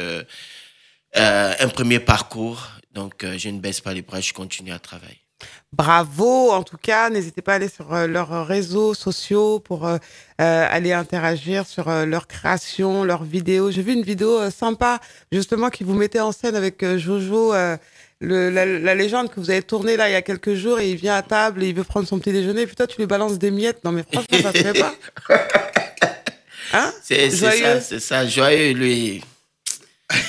un premier parcours. Donc, je ne baisse pas les bras, je continue à travailler. Bravo, en tout cas, n'hésitez pas à aller sur leurs réseaux sociaux pour aller interagir sur leurs créations, leurs vidéos. J'ai vu une vidéo sympa, justement, qui vous mettait en scène avec Jojo, la légende que vous avez tournée là il y a quelques jours, et il vient à table et il veut prendre son petit déjeuner, et puis toi tu lui balances des miettes. Non mais franchement, ça se fait pas. Hein? C'est ça, joyeux, lui.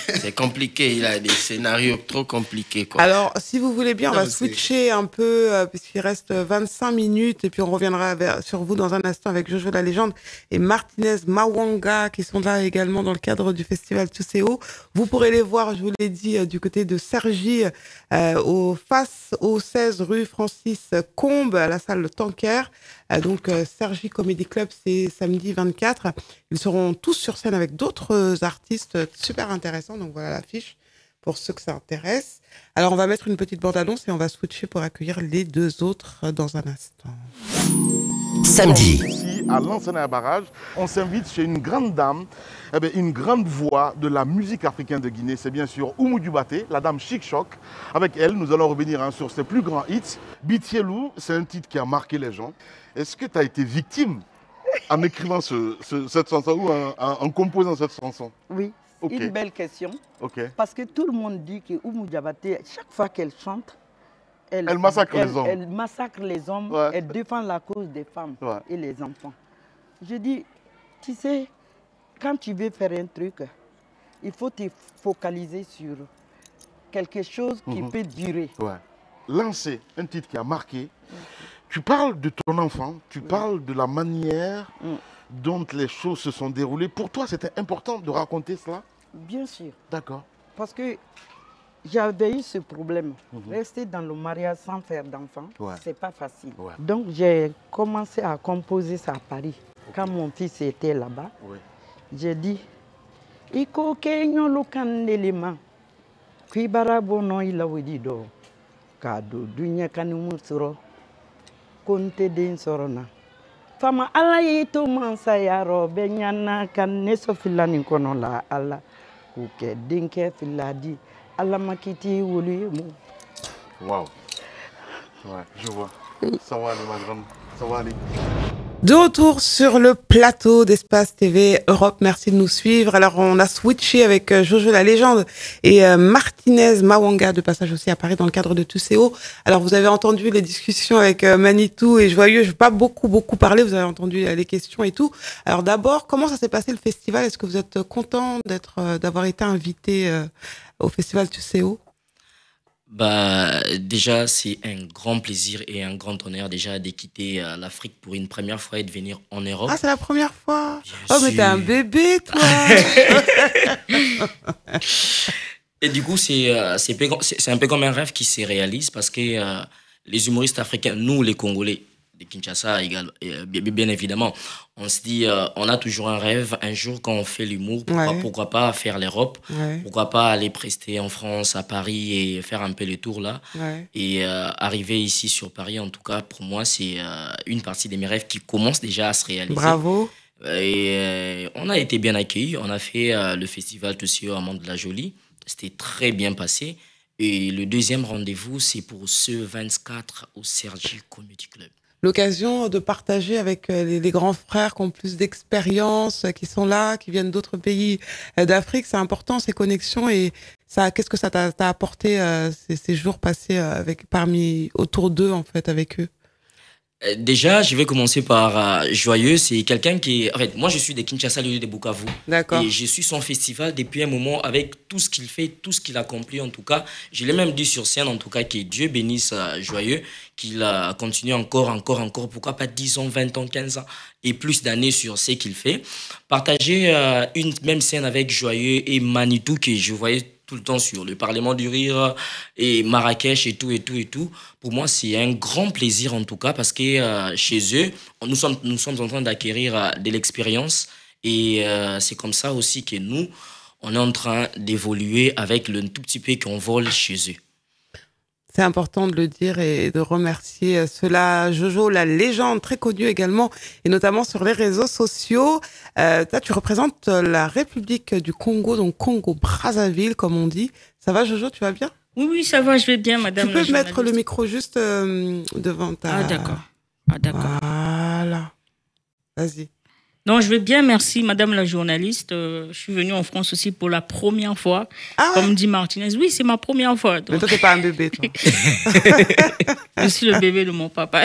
C'est compliqué, il a des scénarios trop compliqués, quoi. Alors, si vous voulez bien, on va switcher un peu, puisqu'il reste 25 minutes, et puis on reviendra sur vous dans un instant avec Jojo la légende et Martinez Mawanga, qui sont là également dans le cadre du festival TUCO. Vous pourrez les voir, je vous l'ai dit, du côté de Cergy, face au 16 rue Francis Combes, à la salle Tanker. Donc, Cergy Comedy Club, c'est samedi 24. Ils seront tous sur scène avec d'autres artistes super intéressants. Donc, voilà l'affiche pour ceux que ça intéresse. Alors, on va mettre une petite bande-annonce et on va switcher pour accueillir les deux autres dans un instant. Samedi. Ici, à Lansana Barrage, on s'invite chez une grande dame, une grande voix de la musique africaine de Guinée. C'est bien sûr Oumou Dioubaté, la dame Chic Choc. Avec elle, nous allons revenir sur ses plus grands hits. Bitielou, c'est un titre qui a marqué les gens. Est-ce que tu as été victime en écrivant cette chanson ou en composant cette chanson? Oui, une belle question. Parce que tout le monde dit que Oumou Dioubaté, chaque fois qu'elle chante, elle massacre les hommes. Elle massacre les hommes, elle défend la cause des femmes et les enfants. Je dis, tu sais, quand tu veux faire un truc, il faut te focaliser sur quelque chose qui peut durer. Lancer un titre qui a marqué. Tu parles de ton enfant, tu parles de la manière dont les choses se sont déroulées. Pour toi, c'était important de raconter cela? Bien sûr. D'accord. Parce que j'avais eu ce problème. Rester dans le mariage sans faire d'enfant, c'est pas facile. Donc, j'ai commencé à composer ça à Paris. Quand mon fils était là-bas, j'ai dit, Iko kenyo lukanelima, kuibara bono ilawedido, kado dunya kanumuturo. Konte den sorona fama ala yito mansa yaro be nyana kan neso filani kono la ala kuke dinke filadi ala makiti wulu mu. Wow. Ouais, je vois. Ça va aller, ma grande. Ça va aller. De retour sur le plateau d'Espace TV Europe, merci de nous suivre. Alors on a switché avec Jojo la légende et Martinez Mawanga de passage aussi à Paris dans le cadre de Tucéo. Alors vous avez entendu les discussions avec Manitou et Joyeux, je ne vais pas beaucoup parler, vous avez entendu les questions et tout. Alors d'abord, comment ça s'est passé le festival? Est-ce que vous êtes content d'avoir été invité au festival Tucéo? Bah, déjà, c'est un grand plaisir et un grand honneur déjà de quitter l'Afrique pour une première fois et de venir en Europe. Ah, c'est la première fois? Oh, mais t'es un bébé, toi. Et du coup, c'est un peu comme un rêve qui se réalise parce que les humoristes africains, nous les Congolais, de Kinshasa bien évidemment, on se dit, on a toujours un rêve, un jour quand on fait l'humour, pourquoi pas faire l'Europe, pourquoi pas aller prester en France, à Paris et faire un peu le tour là. Et arriver ici sur Paris, en tout cas, pour moi, c'est une partie de mes rêves qui commence déjà à se réaliser. Bravo. Et on a été bien accueillis, on a fait le festival Tucéo à Mantes-la-Jolie, c'était très bien passé. Et le deuxième rendez-vous, c'est pour ce 24 au Sergi Comedy Club. L'occasion de partager avec les grands frères qui ont plus d'expérience, qui sont là, qui viennent d'autres pays d'Afrique. C'est important, ces connexions. Et ça, qu'est-ce que ça t'a apporté ces jours passés autour d'eux, en fait, avec eux? Déjà, je vais commencer par Joyeux. C'est quelqu'un qui... En fait, moi, je suis de Kinshasa, le lieu de Bukavu. D'accord. Et je suis son festival depuis un moment avec tout ce qu'il fait, tout ce qu'il accomplit, en tout cas. Je l'ai même dit sur scène, en tout cas, que Dieu bénisse Joyeux, qu'il a continué encore, pourquoi pas 10 ans, 20 ans, 15 ans et plus d'années sur ce qu'il fait. Partager une même scène avec Joyeux et Manitou, que je voyais tout le temps sur le Parlement du Rire et Marrakech et tout. Pour moi, c'est un grand plaisir en tout cas parce que chez eux, nous sommes en train d'acquérir de l'expérience et c'est comme ça aussi que nous, on est en train d'évoluer avec le tout petit peu qu'on vole chez eux. C'est important de le dire et de remercier cela. Jojo, la légende, très connue également, et notamment sur les réseaux sociaux. Toi, tu représentes la République du Congo, donc Congo-Brazzaville, comme on dit. Ça va, Jojo, tu vas bien? Oui, ça va, je vais bien, madame. Tu peux mettre le micro juste devant ta... Ah, d'accord. Voilà. Vas-y. Non, je vais bien, merci, madame la journaliste. Je suis venue en France aussi pour la première fois. Ah ouais? Comme dit Martinez, oui, c'est ma première fois. Donc... Mais toi, t'es pas un bébé, toi. Je suis le bébé de mon papa.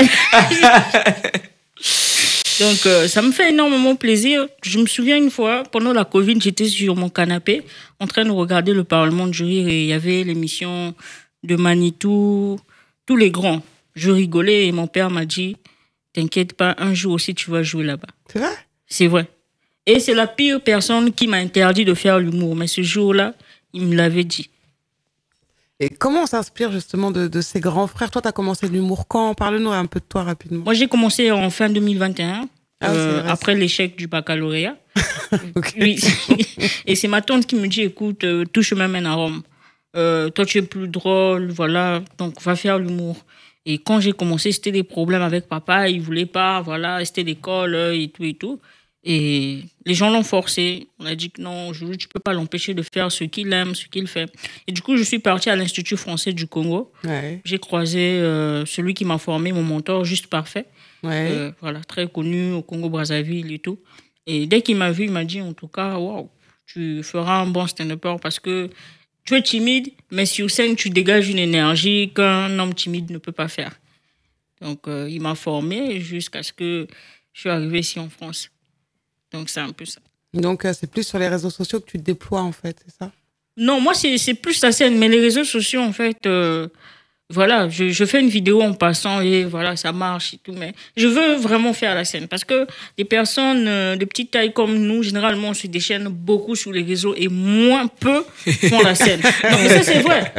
Donc, ça me fait énormément plaisir. Je me souviens une fois, pendant la Covid, j'étais sur mon canapé en train de regarder le Parlement du Rire et il y avait l'émission de Manitou, tous les grands. Je rigolais et mon père m'a dit, t'inquiète pas, un jour aussi, tu vas jouer là-bas. C'est vrai? C'est vrai. Et c'est la pire personne qui m'a interdit de faire l'humour. Mais ce jour-là, il me l'avait dit. Et comment on s'inspire justement de ces grands frères? Toi, tu as commencé l'humour quand? Parle-nous un peu de toi rapidement. Moi, j'ai commencé en fin 2021, après l'échec du baccalauréat. Okay. Oui. Et c'est ma tante qui me dit, écoute, tout chemin mène à Rome. Toi, tu es plus drôle, voilà, donc va faire l'humour. Et quand j'ai commencé, c'était des problèmes avec papa, il ne voulait pas, voilà, c'était l'école et tout. Et les gens l'ont forcé. On a dit que non, tu ne peux pas l'empêcher de faire ce qu'il aime, ce qu'il fait. Et du coup, je suis partie à l'Institut français du Congo. Ouais. J'ai croisé celui qui m'a formé, mon mentor, Juste Parfait. Ouais. Voilà, très connu au Congo-Brazzaville et tout. Et dès qu'il m'a vu, il m'a dit, en tout cas, wow, tu feras un bon stand-upper parce que tu es timide, mais sur scène, tu dégages une énergie qu'un homme timide ne peut pas faire. Donc, il m'a formé jusqu'à ce que je suis arrivée ici en France. Donc, c'est un peu ça. Donc, c'est plus sur les réseaux sociaux que tu te déploies, en fait, c'est ça? Non, moi, c'est plus la scène. Mais les réseaux sociaux, en fait, voilà, je fais une vidéo en passant et voilà, ça marche et tout. Mais je veux vraiment faire la scène. Parce que des personnes de petite taille comme nous, généralement, on se déchaîne beaucoup sur les réseaux et peu font la scène. Non, mais ça, c'est vrai.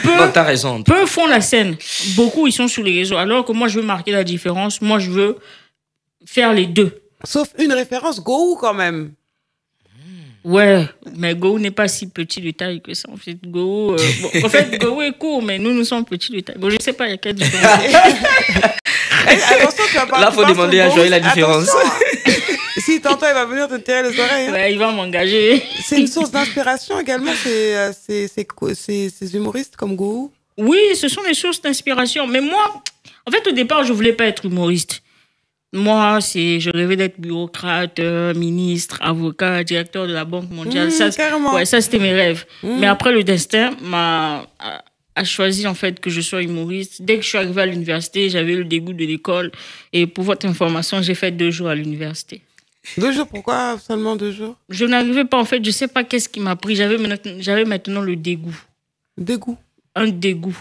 Non, t'as raison. Peu font la scène. Beaucoup, ils sont sur les réseaux. Alors que moi, je veux marquer la différence. Moi, je veux faire les deux. Sauf une référence, Gou quand même. Ouais, mais Gou n'est pas si petit de taille que ça. En fait, Gou est court, mais nous sommes petits de taille. Bon, je sais pas, il y a quelle différence. Attention, tu vas pas. Là, il faut demander à Joël la différence. Si t'entends, il va venir te tirer les oreilles. Hein. Ouais, il va m'engager. C'est une source d'inspiration également, ces humoristes comme Gou. Oui, ce sont des sources d'inspiration. Mais moi, En fait, au départ, je ne voulais pas être humoriste. Moi, je rêvais d'être bureaucrate, ministre, avocat, directeur de la Banque mondiale. Ça, c'était mes rêves. Mais après, le destin a choisi en fait que je sois humoriste. Dès que je suis arrivée à l'université, j'avais le dégoût de l'école. Et pour votre information, j'ai fait 2 jours à l'université. 2 jours, pourquoi seulement 2 jours? Je n'arrivais pas, en fait, je ne sais pas qu'est-ce qui m'a pris. J'avais maintenant le dégoût. Dégoût? Un dégoût.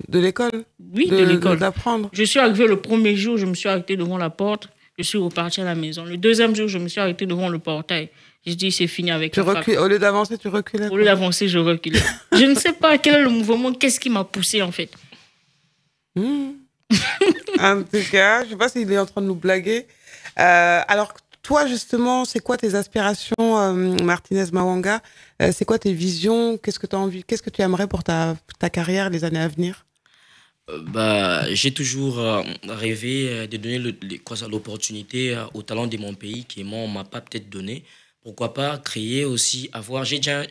De l'école? Oui, de l'école. D'apprendre. Je suis arrivée le premier jour, je me suis arrêtée devant la porte. Je suis repartie à la maison. Le deuxième jour, je me suis arrêtée devant le portail. J'ai dit, c'est fini avec la fac. Au lieu d'avancer, tu reculais? Au lieu d'avancer, je reculais. Je ne sais pas quel est le mouvement, qu'est-ce qui m'a poussée, en fait. En tout cas, je ne sais pas s'il est en train de nous blaguer. Alors, toi, justement, c'est quoi tes aspirations, Martinez Mawanga? C'est quoi tes visions? Qu'est-ce que tu as envie? Qu'est-ce que tu aimerais pour ta carrière, les années à venir? J'ai toujours rêvé de donner l'opportunité aux talents de mon pays qui ne m'a pas peut-être donné. Pourquoi pas créer aussi,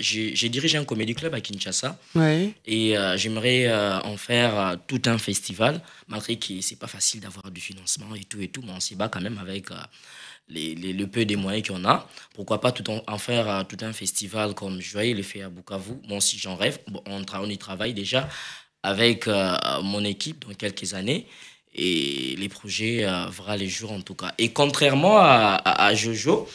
j'ai dirigé un comédie club à Kinshasa. Ouais. Et j'aimerais en faire tout un festival, malgré que c'est pas facile d'avoir du financement et tout, mais on s'y bat quand même avec le peu des moyens qu'on a. Pourquoi pas en faire tout un festival comme Joyeux le fait à Bukavu. Moi aussi j'en rêve. Bon, on y travaille déjà avec mon équipe dans quelques années. Et les projets verront les jours en tout cas. Et contrairement à Jojo,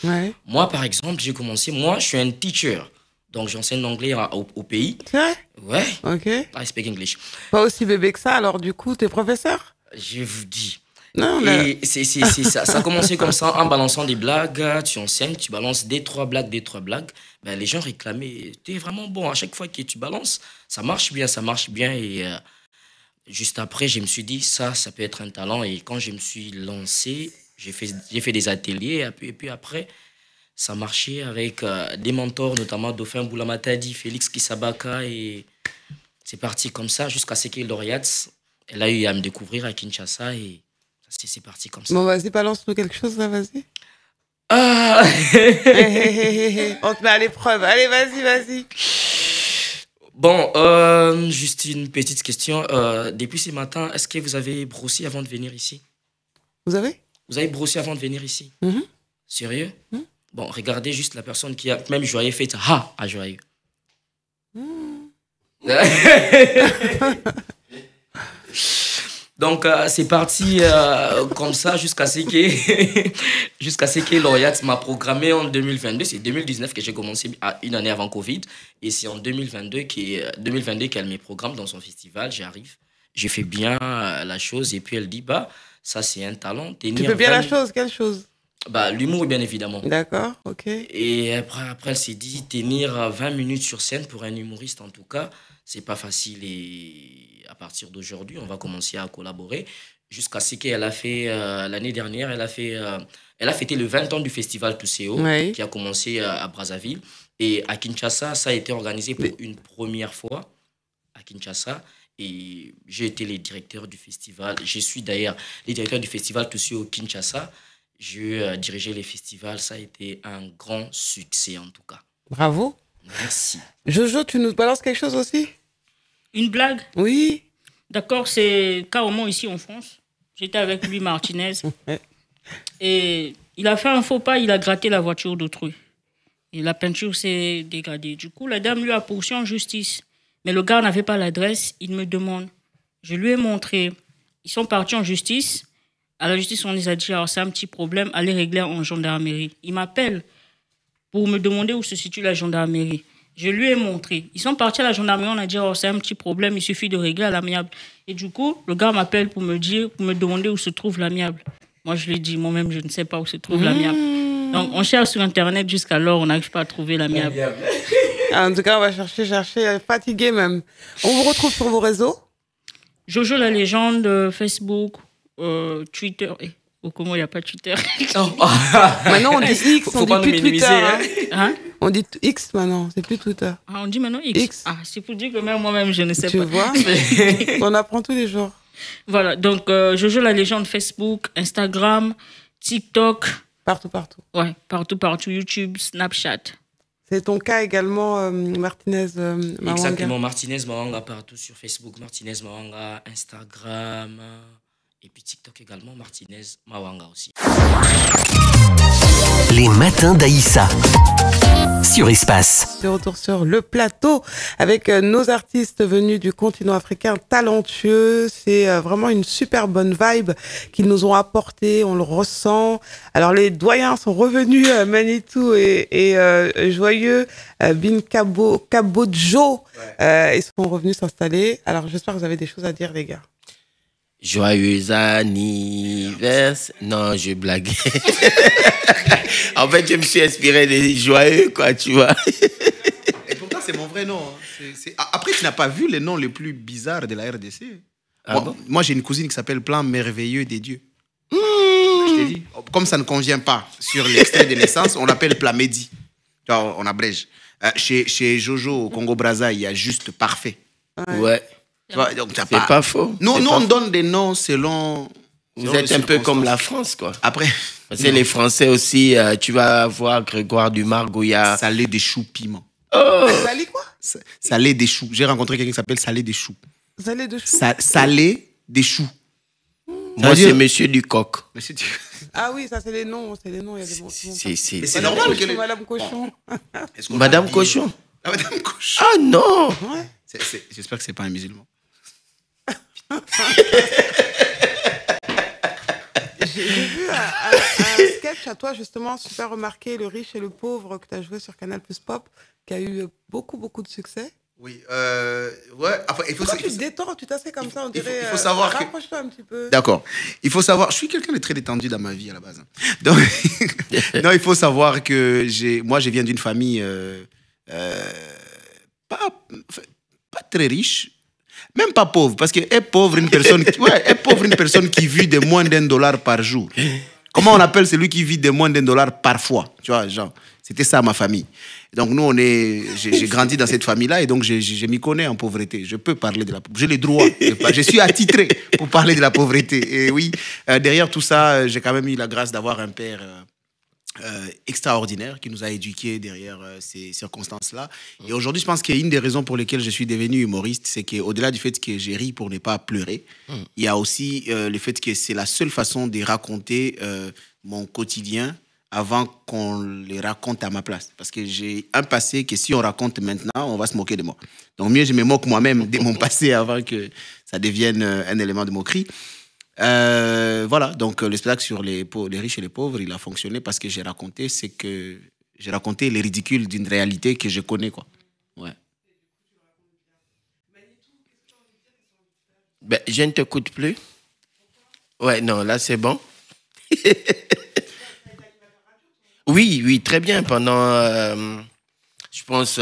moi par exemple, j'ai commencé, moi je suis un teacher. Donc j'enseigne l'anglais au pays. C'est vrai? Ouais. Ok. I speak English. Pas aussi bébé que ça, alors du coup, t'es professeur? Je vous dis. Non, et c'est ça. Ça a commencé comme ça, en balançant des blagues. Tu enseignes, tu balances 2-3 blagues. Ben, les gens réclamaient, t'es vraiment bon. À chaque fois que tu balances, ça marche bien. Et juste après, je me suis dit, ça peut être un talent. Et quand je me suis lancé, j'ai fait des ateliers. Et puis après, ça marchait avec des mentors, notamment Dauphin Boulamatadi, Félix Kisabaka. Et c'est parti comme ça jusqu'à ce que Lauriatz, elle a eu à me découvrir à Kinshasa. Et c'est parti comme ça. Bon, vas-y, balance-nous quelque chose, là, vas-y. On te met à l'épreuve. Allez, vas-y. Bon, juste une petite question. Depuis ce matin, est-ce que vous avez brossé avant de venir ici? Vous avez brossé avant de venir ici? Sérieux? Bon, regardez juste la personne qui a même Joyeux fait à Joyeux. Donc, c'est parti comme ça jusqu'à ce que Lauriat m'a programmé en 2022. C'est 2019 que j'ai commencé, une année avant Covid. Et c'est en 2022 qu'elle me programme dans son festival. J'arrive, j'ai fait bien la chose. Et puis elle dit, ça c'est un talent. Tu fais bien la chose? Quelle chose? L'humour, bien évidemment. D'accord, ok. Et après, elle s'est dit, tenir 20 minutes sur scène pour un humoriste, en tout cas, c'est pas facile. Et à partir d'aujourd'hui, on va commencer à collaborer. Jusqu'à ce qu'elle a fait, l'année dernière, elle a fêté le 20 ans du festival Tousseo, qui a commencé à Brazzaville. Et à Kinshasa, ça a été organisé pour une première fois à Kinshasa. Et j'ai été le directeur du festival. Je suis d'ailleurs le directeur du festival Tousseo Kinshasa. J'ai dirigé les festivals. Ça a été un grand succès, en tout cas. Bravo. Merci. Jojo, tu nous balances quelque chose aussi? Une blague? Oui. D'accord, c'est carrément ici en France. J'étais avec lui, Martinez. Et il a fait un faux pas, il a gratté la voiture d'autrui. Et la peinture s'est dégradée. Du coup, la dame lui a poursuivi en justice. Mais le gars n'avait pas l'adresse, il me demande. Je lui ai montré. Ils sont partis en justice. À la justice, on les a dit, alors c'est un petit problème, allez régler en gendarmerie. Il m'appelle pour me demander où se situe la gendarmerie. Je lui ai montré. Ils sont partis à la gendarmerie, on a dit, c'est un petit problème, il suffit de régler à l'amiable. Et du coup, le gars m'appelle pour me demander où se trouve l'amiable. Moi, je lui ai dit, moi-même, je ne sais pas où se trouve l'amiable. Donc, on cherche sur Internet jusqu'alors, on n'arrive pas à trouver l'amiable. En tout cas, on va chercher, fatigué même. On vous retrouve sur vos réseaux? Jojo la légende, Facebook, Twitter. Comment il n'y a pas Twitter? Maintenant, on dit X, on dit plus Twitter. Hein? On dit X maintenant, c'est plus Twitter. On dit maintenant X. C'est pour dire que même moi-même, je ne sais pas. Tu vois? On apprend tous les jours. Voilà, donc Jojo la légende, Facebook, Instagram, TikTok. Partout. Ouais, partout. YouTube, Snapchat. C'est ton cas également, Martinez Mawanga. Exactement, Martinez Mawanga partout sur Facebook, Martinez Mawanga, Instagram. Et puis TikTok également, Martinez Mawanga aussi. Les matins d'Aïssa sur Espace. De retour sur le plateau avec nos artistes venus du continent africain talentueux. C'est vraiment une super bonne vibe qu'ils nous ont apporté, on le ressent. Alors les doyens sont revenus, Manitou et Joyeux, Bin Kabodjo, ils sont revenus s'installer. Alors j'espère que vous avez des choses à dire, les gars. Joyeux anniversaire. Non, je blague. En fait, je me suis inspiré des joyeux, quoi, tu vois. Et pourtant, c'est mon vrai nom. Hein. Après, tu n'as pas vu les noms les plus bizarres de la RDC. Ah bon? Moi, j'ai une cousine qui s'appelle Plan Merveilleux des Dieux. Je t'ai dit. Comme ça ne convient pas sur l'extrait de naissance, on l'appelle Plamédi. On abrège. Chez Jojo, au Congo-Brazza, il y a juste Parfait. Ouais. C'est pas faux. Nous, on donne des noms selon... Vous êtes un peu comme la France, quoi. Après... Parce que les Français aussi, tu vas voir Grégoire Dumas, Goya. Salé des choux piment. Oh. Salé quoi? Salé des choux. J'ai rencontré quelqu'un qui s'appelle Salé des choux. Salé de choux? Salé des choux. Moi, c'est Monsieur Ducoq. Ah oui, ça, c'est les noms. C'est les noms. Il y a des noms. C'est normal que... Madame Cochon. Madame Cochon. Madame Cochon. Ah non. Ouais. J'espère que c'est pas un musulman. J'ai vu un sketch à toi, justement, super remarqué, Le riche et le pauvre, que tu as joué sur Canal Plus Pop, qui a eu beaucoup de succès. Oui, ouais. Enfin, Pourquoi tu te détends, tu t'assais comme ça, on dirait. Il faut savoir que... Rapproche-toi un petit peu. D'accord. Il faut savoir, je suis quelqu'un de très détendu dans ma vie à la base. Donc, non, il faut savoir que moi, je viens d'une famille pas très riche. Même pas pauvre, parce que est pauvre une personne qui vit de moins $1 par jour. Comment on appelle celui qui vit de moins $1 par fois? Tu vois, genre, c'était ça ma famille. Donc nous, j'ai grandi dans cette famille-là et donc je m'y connais en pauvreté. Je peux parler de la pauvreté. J'ai le droit. Je suis attitré pour parler de la pauvreté. Et oui, derrière tout ça, j'ai quand même eu la grâce d'avoir un père extraordinaire qui nous a éduqués derrière ces circonstances-là. Et aujourd'hui, je pense qu'une des raisons pour lesquelles je suis devenu humoriste, c'est qu'au-delà du fait que j'ai ri pour ne pas pleurer, il y a aussi le fait que c'est la seule façon de raconter mon quotidien avant qu'on les raconte à ma place. Parce que j'ai un passé que si on raconte maintenant, on va se moquer de moi. Donc mieux, je me moque moi-même de mon passé avant que ça devienne un élément de moquerie. Voilà, donc le spectacle sur les riches et les pauvres, il a fonctionné parce que j'ai raconté les ridicules d'une réalité que je connais, quoi. Ouais. Ben, je ne t'écoute plus. Ouais, non, là c'est bon. Oui, très bien. Pendant, je pense,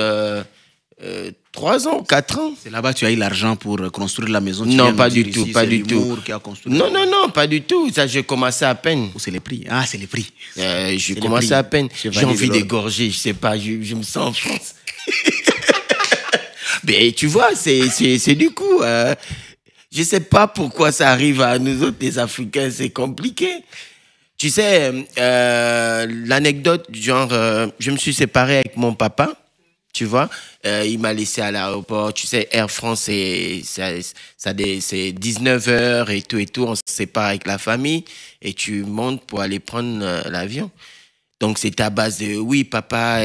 3 ans, 4 ans. C'est là-bas que tu as eu l'argent pour construire la maison? Non, pas du tout, pas du tout. Non, pas du tout. Ça, j'ai commencé à peine. C'est les prix. Ah, c'est les prix. J'ai commencé à peine. J'ai envie d'égorger, je sais pas, je me sens en France. Mais tu vois, c'est du coup... je sais pas pourquoi ça arrive à nous autres, les Africains, c'est compliqué. Tu sais, l'anecdote, genre, je me suis séparé avec mon papa, tu vois. Il m'a laissé à l'aéroport. Tu sais, Air France, c'est 19h et tout. On se sépare avec la famille et tu montes pour aller prendre l'avion. Donc, c'est à base de, oui, papa,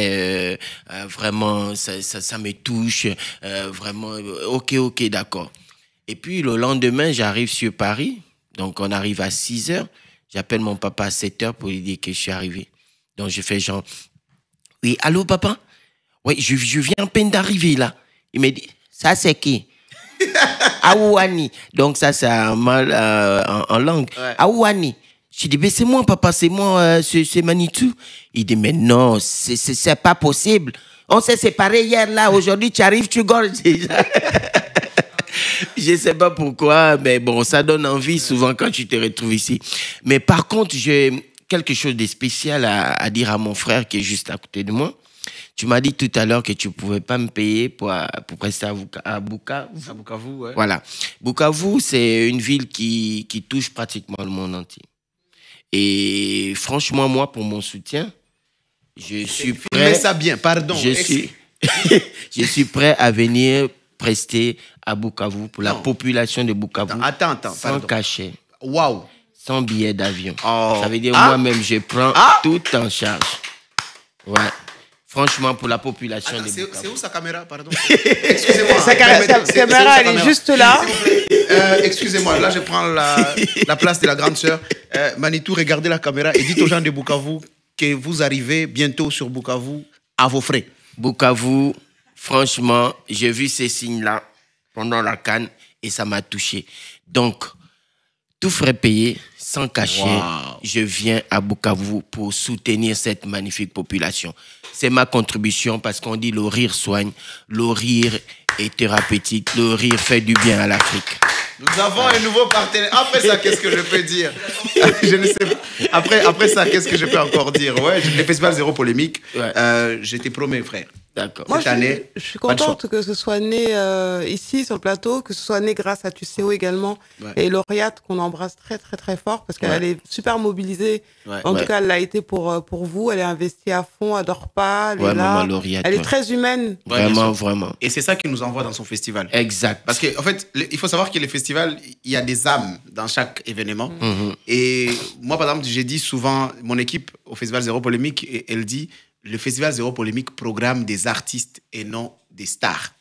vraiment, ça me touche. Vraiment, ok, d'accord. Et puis, le lendemain, j'arrive sur Paris. Donc, on arrive à 6h. J'appelle mon papa à 7h pour lui dire que je suis arrivé. Donc, je fais genre, oui, allô, papa? Oui, je viens à peine d'arriver, là. Il me dit, ça, c'est qui? Aouani. Donc, ça, c'est un mal en langue. Ouais. Aouani. Je dis, mais c'est moi, papa, c'est moi, c'est Manitou. Il dit, mais non, c'est pas possible. On s'est séparés hier, là. Aujourd'hui, tu arrives, tu gorges déjà. Je ne sais pas pourquoi, mais bon, ça donne envie souvent quand tu te retrouves ici. Mais par contre, j'ai quelque chose de spécial à dire à mon frère qui est juste à côté de moi. Tu m'as dit tout à l'heure que tu ne pouvais pas me payer pour rester à Bukavu. À Bukavu, ouais. Voilà. Bukavu, c'est une ville qui touche pratiquement le monde entier. Et franchement, moi, pour mon soutien, je suis prêt... Mais ça bien, pardon. Je suis prêt à venir prester à Bukavu pour la population de Bukavu. Attends, sans cachet. Waouh. Sans billet d'avion. Ça veut dire moi-même, je prends tout en charge. Ouais. Franchement, pour la population de Bukavu. C'est où sa caméra, pardon? Excusez-moi. Sa caméra, elle est juste là. Excusez-moi, là je prends la place de la grande sœur. Manitou, regardez la caméra et dites aux gens de Bukavu que vous arrivez bientôt sur Bukavu à vos frais. Bukavu, franchement, j'ai vu ces signes-là pendant la CAN et ça m'a touché. Donc, tout frais payé, sans cachet, je viens à Bukavu pour soutenir cette magnifique population. C'est ma contribution parce qu'on dit le rire soigne, le rire est thérapeutique, le rire fait du bien à l'Afrique. Nous avons un nouveau partenaire. Après ça, qu'est-ce que je peux dire? Je ne sais pas. Après ça, qu'est-ce que je peux encore dire? Ouais, le festival Zéro Polémique, je te promets, frère. D'accord. Moi, je suis contente que ce soit né ici, sur le plateau, que ce soit né grâce à TUCO également, et Lauriate, qu'on embrasse très, très, très fort, parce qu'elle est super mobilisée. En tout cas, elle l'a été pour vous. Elle est investie à fond, elle dort pas, elle est là. Lauriate, elle est très humaine. Vraiment, vraiment. Et c'est ça qui nous envoie dans son festival. Exact. Parce qu'en fait, il faut savoir que les festivals, il y a des âmes dans chaque événement. Et moi, par exemple, j'ai dit souvent, mon équipe au festival Zéro Polémique, elle dit... Le festival Zéro Polémique programme des artistes et non des stars.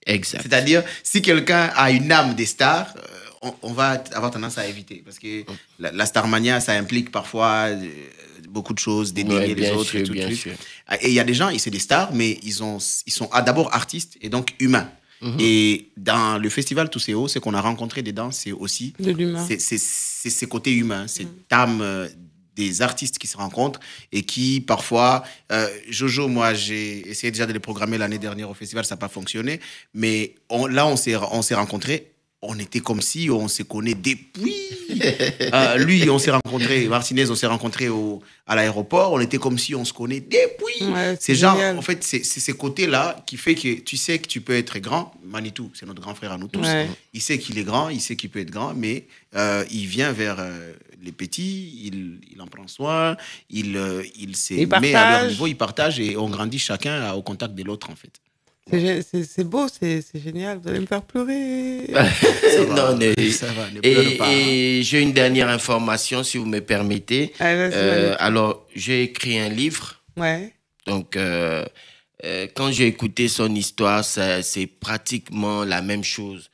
Exact. C'est-à-dire, si quelqu'un a une âme des stars, on va avoir tendance à éviter. Parce que la starmania, ça implique parfois beaucoup de choses, dénigrer les autres et tout. Et il y a des gens, c'est des stars, mais ils sont d'abord artistes et donc humains. Et dans le festival Toucéo, ce qu'on a rencontré dedans, c'est aussi... de l'humain. C'est ces côtés humains, cette âme... des artistes qui se rencontrent et qui parfois Jojo, moi j'ai essayé déjà de les programmer l'année dernière au festival, ça n'a pas fonctionné, mais là on s'est rencontrés, on était comme si on se connaît depuis lui on s'est rencontré, Martinez, on s'est rencontré à l'aéroport, on était comme si on se connaît depuis. C'est genre, en fait c'est ces côtés là qui fait que tu sais que tu peux être grand. Manitou, c'est notre grand frère à nous tous, il sait qu'il est grand, il sait qu'il peut être grand, mais il vient vers les petits, il en prend soin, il se met à leur niveau, il partage et on grandit chacun au contact de l'autre en fait. C'est beau, c'est génial, vous allez me faire pleurer. Non, ça va, ne pleure pas. Et j'ai une dernière information, si vous me permettez. Alors, j'ai écrit un livre. Donc, quand j'ai écouté son histoire, c'est pratiquement la même chose.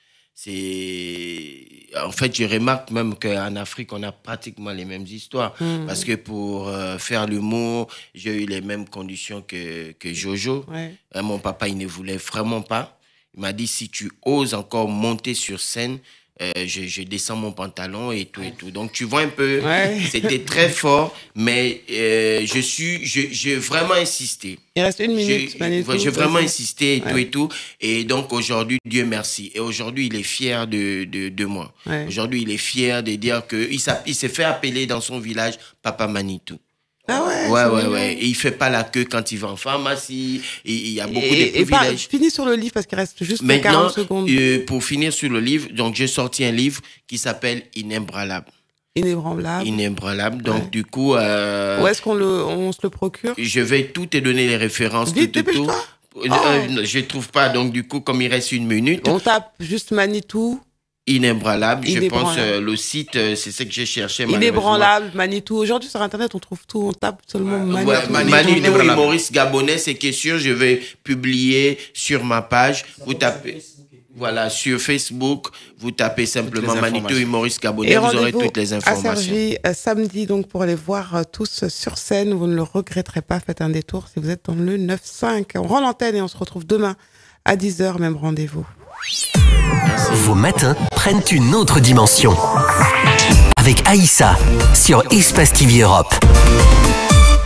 En fait, je remarque même qu'en Afrique, on a pratiquement les mêmes histoires. Parce que pour faire l'humour, j'ai eu les mêmes conditions que Jojo. Mon papa, il ne voulait vraiment pas. Il m'a dit, si tu oses encore monter sur scène, je descends mon pantalon et tout et tout. Donc, tu vois un peu, c'était très fort, mais j'ai vraiment insisté. Il reste une minute, j'ai vraiment insisté et tout et tout. Et donc, aujourd'hui, Dieu merci. Et aujourd'hui, il est fier de moi. Aujourd'hui, il est fier de dire qu'il s'est fait appeler dans son village Papa Manitou. Ouais. Et il fait pas la queue quand il va en pharmacie. Il y a beaucoup de privilèges. Finis sur le livre parce qu'il reste juste 40 secondes. Pour finir sur le livre, donc j'ai sorti un livre qui s'appelle Inébranlable. Inébranlable. Donc du coup, où est-ce qu'on se le procure? Je vais tout te donner les références. Vite, dépêche-toi. Je trouve pas. Donc du coup, comme il reste une minute, on tape juste Manitou. Inébranlable, je pense le site, c'est ce que j'ai cherché. Inébranlable, Manitou. Aujourd'hui sur Internet, on trouve tout, on tape seulement Manitou. Manitou, humoriste gabonais, c'est que sûr, je vais publier sur ma page. Vous tapez, voilà, sur Facebook, vous tapez simplement Manitou, humoriste gabonais, vous aurez toutes les informations. À Cergy, samedi, donc pour les voir tous sur scène, vous ne le regretterez pas, faites un détour si vous êtes dans le 9-5. On rend l'antenne et on se retrouve demain à 10h, même rendez-vous. Vos matins prennent une autre dimension. Avec Aïssa sur Espace TV Europe.